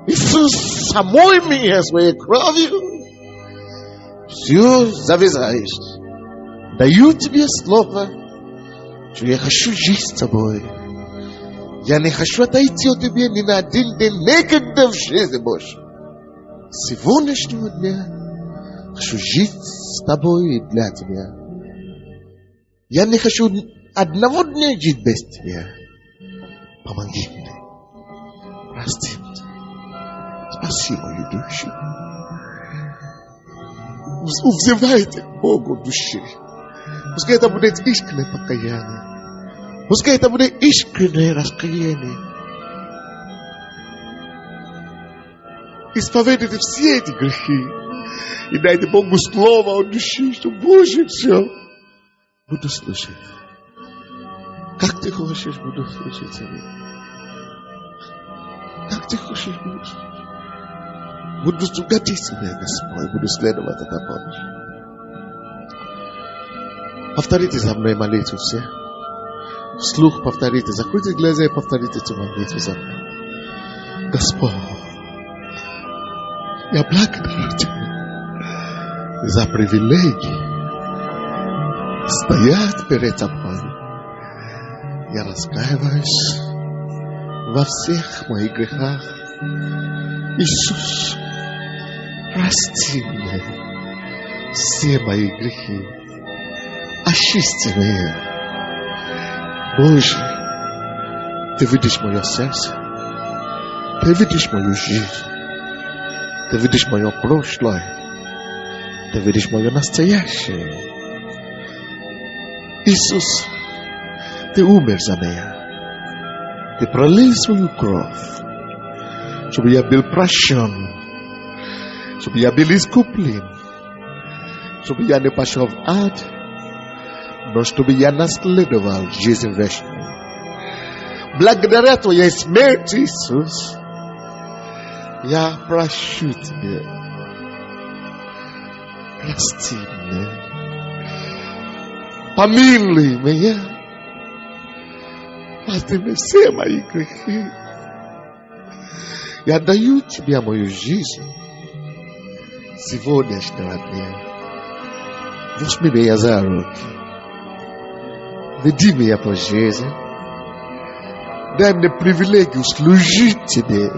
S1: Иисус, омой меня своей кровью. Все завязаешь. Даю тебе слово, что я хочу жить с тобой. Я не хочу отойти от тебя ни на один день, никогда в жизни больше. С сегодняшнего дня хочу жить с тобой и для тебя. Я не хочу одного дня жить без тебя. Помоги мне. Прости меня. Спаси мою душу. Взывайте к Богу души. Пускай это будет искреннее покаяние. Пускай это будет искреннее раскаяние. Исповедуйте все эти грехи. И дайте Богу слово от души, что Боже, все. Буду слушать. Как ты хочешь, буду слушать тебя. Как ты хочешь, буду слушать. Буду угодить тебе, Господь. Буду следовать этой помощи. Повторите за мной молитву все. Вслух повторите. Закройте глаза и повторите эту молитву за мной. Господь, я благодарю Тебя за привилегию стоять перед Тобой. Я раскаиваюсь во всех моих грехах. Иисус, прости меня все мои грехи. Очисти меня. Боже, Ты видишь мое сердце. Ты видишь мою жизнь. Ты видишь мое прошлое. Ты видишь мое настоящее. Иисус, Ты умер за меня. Ты пролил свою кровь, чтобы я был прощен, чтобы я был искуплен, чтобы я не пошел в ад, но чтобы я наследовал жизнь вечную. Благодаря Твоей смерти, Иисус, я прощу Тебя. Прости меня. Помилуй меня. Прости мне все мои грехи. Я даю Тебе мою жизнь сегодняшнего дня. Возьми меня за руки. Веди меня по жизни. Дай мне привилегию служить Тебе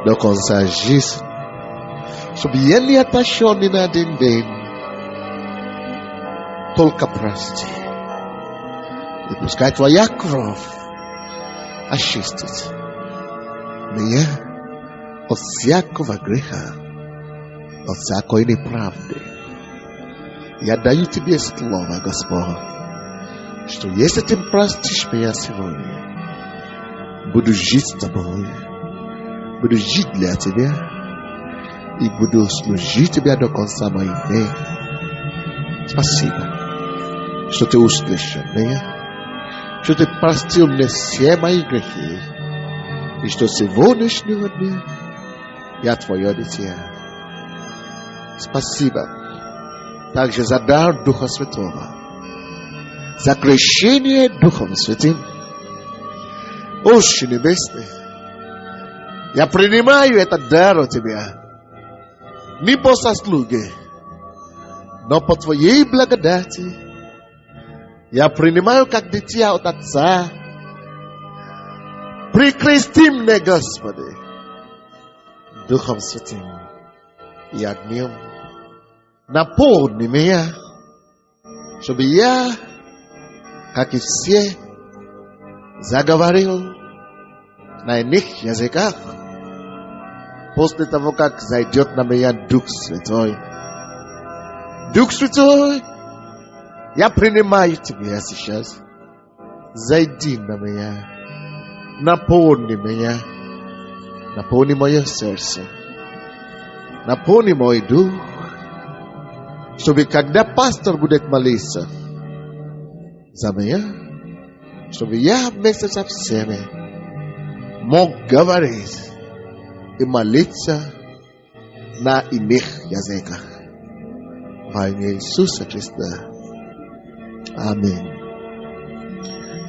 S1: до конца жизни. Чтобы я не отошел ни на один день. Только прости. И пускай Твоя кровь очистит меня от всякого греха, от всякой неправды. Я даю тебе слово, Господь, что если ты простишь меня сегодня, буду жить с тобой, буду жить для тебя и буду служить тебе до конца моих дней. Спасибо, что ты услышал меня, что ты простил мне все мои грехи, и что сегодняшнего дня я твое дитя. Спасибо также за дар Духа Святого, за крещение Духом Святым. Отче Небесный, я принимаю этот дар от Тебя не по заслуге, но по Твоей благодати. Я принимаю как дитя от Отца. Прикрести меня, Господи, Духом Святым и огнем. Наполни меня, чтобы я, как и все, заговорил на иных языках после того, как зайдет на меня Дух Святой. Дух Святой, я принимаю Тебя сейчас. Зайди на меня, наполни меня, наполни мое сердце, наполни мой дух, чтобы когда пастор будет молиться за меня, чтобы я вместе со всеми мог говорить и молиться на иных языках. Во имя Иисуса Христа. Аминь.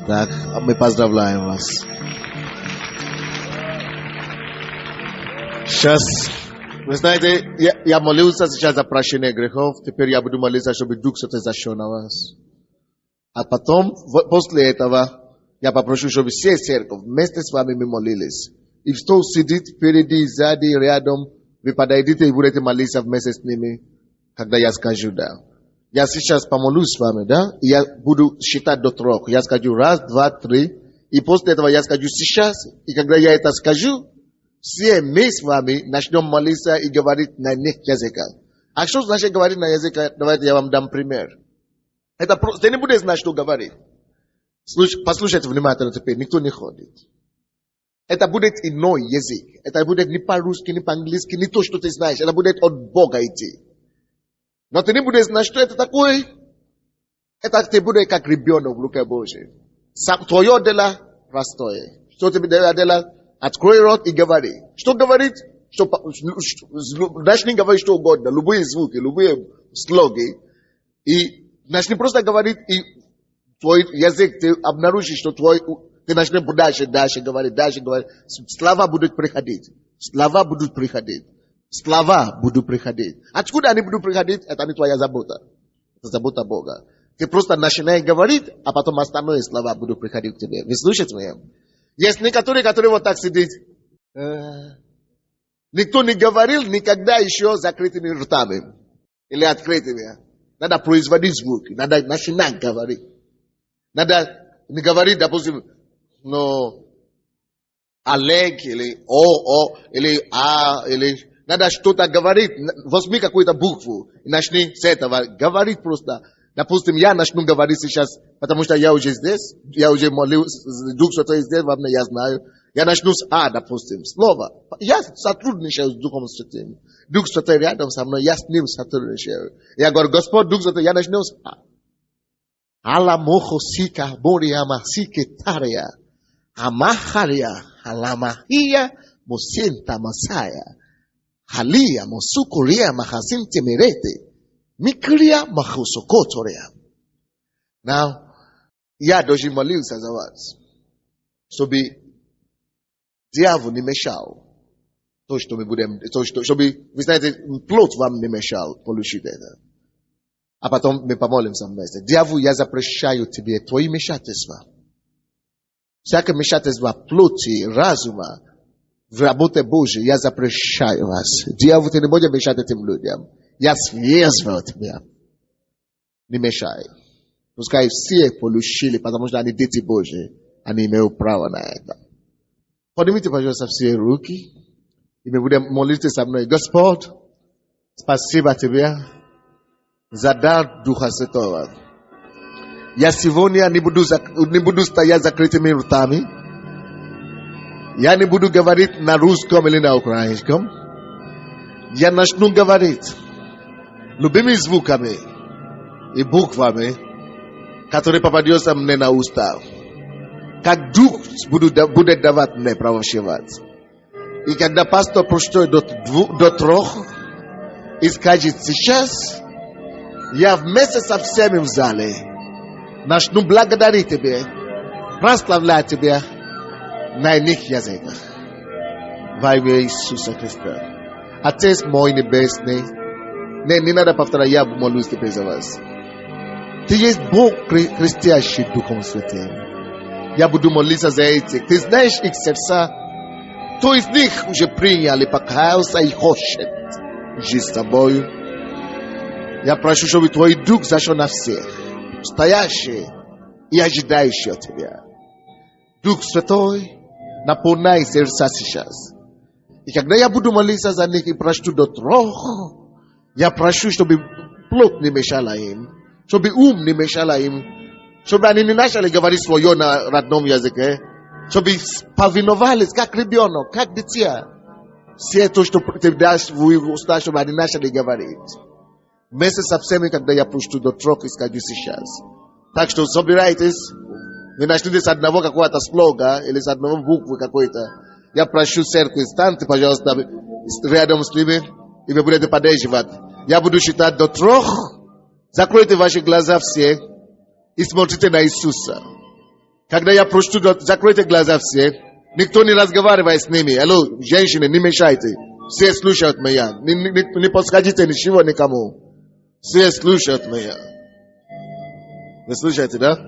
S1: Так, мы поздравляем вас. Сейчас, вы знаете, я молился сейчас за прощение грехов. Теперь я буду молиться, чтобы Дух Святой зашел на вас. А потом, после этого, я попрошу, чтобы все церковь вместе с вами мы молились. И кто сидит впереди, сзади, рядом, вы подойдите и будете молиться вместе с ними, когда я скажу «да». Я сейчас помолюсь с вами, да? И я буду считать до 3. Я скажу 1, 2, 3. И после этого я скажу сейчас. И когда я это скажу, все мы с вами начнем молиться и говорить на иных языках. А что значит говорить на языках? Давайте я вам дам пример. Это просто, ты не будешь знать, что говорить. Послушайте внимательно теперь, никто не ходит. Это будет иной язык. Это будет не по-русски, не по-английски, не то, что ты знаешь. Это будет от Бога идти. Но ты не будешь знать, что это такое. Это ты будешь как ребенок в руке Божьей. Твое дело простое. Что тебе дело? Открой рот и говори. Что говорить? Начни говорить что угодно. Любые звуки, любые слоги. И начни просто говорить, и твой язык, ты обнаружишь, что ты начнешь дальше говорить. Слова будут приходить. Слова будут приходить. Откуда они будут приходить? Это не твоя забота. Это забота Бога. Ты просто начинаешь говорить, а потом остальные слова будут приходить к тебе. Вы слышите меня? Есть некоторые, которые вот так сидят. Никто не говорил никогда еще закрытыми ртами. Или открытыми. Надо производить звуки. Надо начинать говорить. Надо не говорить, допустим, Олег, или О, или А, или... Надо что-то говорить. Возьми какую-то букву и начни с этого. Говорить просто. Допустим, я начну говорить сейчас, потому что я уже здесь. Я уже молился. Дух Святой здесь, во мне, я знаю. Я начну с А, допустим, слово. Я сотрудничаю с Духом Святым. Дух Святой рядом со мной, я с ним сотрудничаю. Я говорю, Господь, Дух Святой, я начну с А. Аламохо сика бориама сикетария. Амахария аламахия мусента масая. Халия мусукурия махазин темерете. Микрия махусокотория. Now, я даже молился за вас, чтобы дьявол не мешал. То, что мы будем, чтобы, вы знаете, плод вам не мешал получить это. А потом мы помолимся вместе. Дьявол, я запрещаю тебе твои вмешательства. Всякое вмешательство плоти, разума, в работе Божьей, я запрещаю вас. Дьявол, ты не можешь мешать этим людям. Я связываю тебя. Не мешай. Пускай все получили, потому что они дети Божьи. Они имеют право на это. Поднимите, пожалуйста, все руки. И и мы будем молиться со мной. Господь, спасибо Тебе за дар Духа Святого. Я сегодня не буду стоять закрытыми ртами. Я не буду говорить на русском или на украинском. Я начну говорить любыми звуками и буквами, которые попадется мне на уста. Как Дух будет давать мне провозглашать. И когда пастор прочтет до 3 и скажет сейчас, я вместе со всеми в зале начну благодарить Тебе, прославлять Тебя на иных языках. Во имя Иисуса Христа. Отец мой небесный, не надо повторять, я молюсь Тебе за вас. Ты есть Бог, крестящий Духом Святым. Я буду молиться за этих. Ты знаешь их сердца. Кто из них уже принял и покаялся и хочет жить с Тобою. Я прошу, чтобы Твой Дух зашел на всех, стоящие и ожидающие от Тебя. Дух Святой, наполняй сердца сейчас. И когда я буду молиться за них и прошу до 3, я прошу, чтобы плоть не мешала им, чтобы ум не мешала им, чтобы они не начали говорить свое на родном языке, чтобы повиновались, как ребенок, как дитя. Все то, что ты дашь в их уста, чтобы они начали говорить. Вместе со всеми, когда я прошу до 3 и скажу сейчас. Так что собирайтесь, не начните с одного какого-то слога или с одного буквы какой-то. Я прошу церковь, станьте, пожалуйста, рядом с ними, и вы будете поддерживать. Я буду считать до 3. Закройте ваши глаза все и смотрите на Иисуса. Когда я прошу, закройте глаза все. Никто не разговаривает с ними. Алло, женщины, не мешайте. Все слушают меня. Не подсказите ничего никому. Все слушают меня. Вы слушаете, да?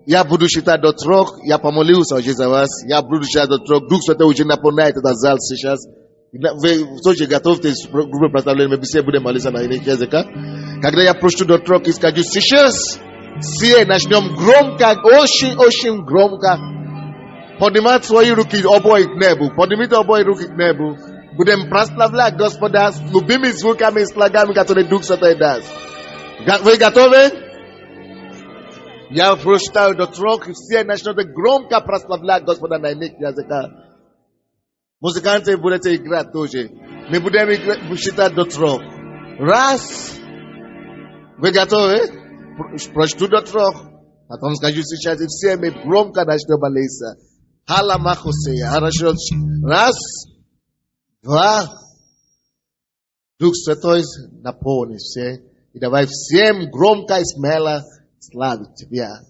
S1: Я буду считать до 3. Я помолился уже за вас. Я буду считать до 3. Дух Святой уже наполняет этот зал сейчас. Вы тоже готовьтесь к группе прославления. Мы все будем молиться на иных языках. Когда я прошу до 3 и скажу сейчас, все начнем громко, очень громко поднимать свои руки обои к небу. Поднимите обои руки к небу. Будем прославлять Господа с любыми звуками и слогами, которые Дух Святой даст. Вы готовы? Я прочитаю до 3, и все начнут громко прославлять Господа на иных языках. Музыканты будете играть тоже. Мы будем считать до 3. Раз. Вы готовы? Прочту до 3. Потом скажу сейчас, и все мы громко начнем молиться. Халамахусея. Хорошо. Раз. 2. Дух Святой наполни все. И давай всем громко и смело славить Тебя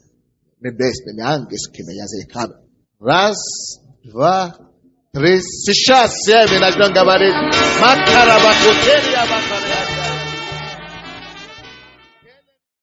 S1: небесными ангельскими языками. Раз. 2. 3. Сейчас все мы начнем говорить. Макарабакутерия.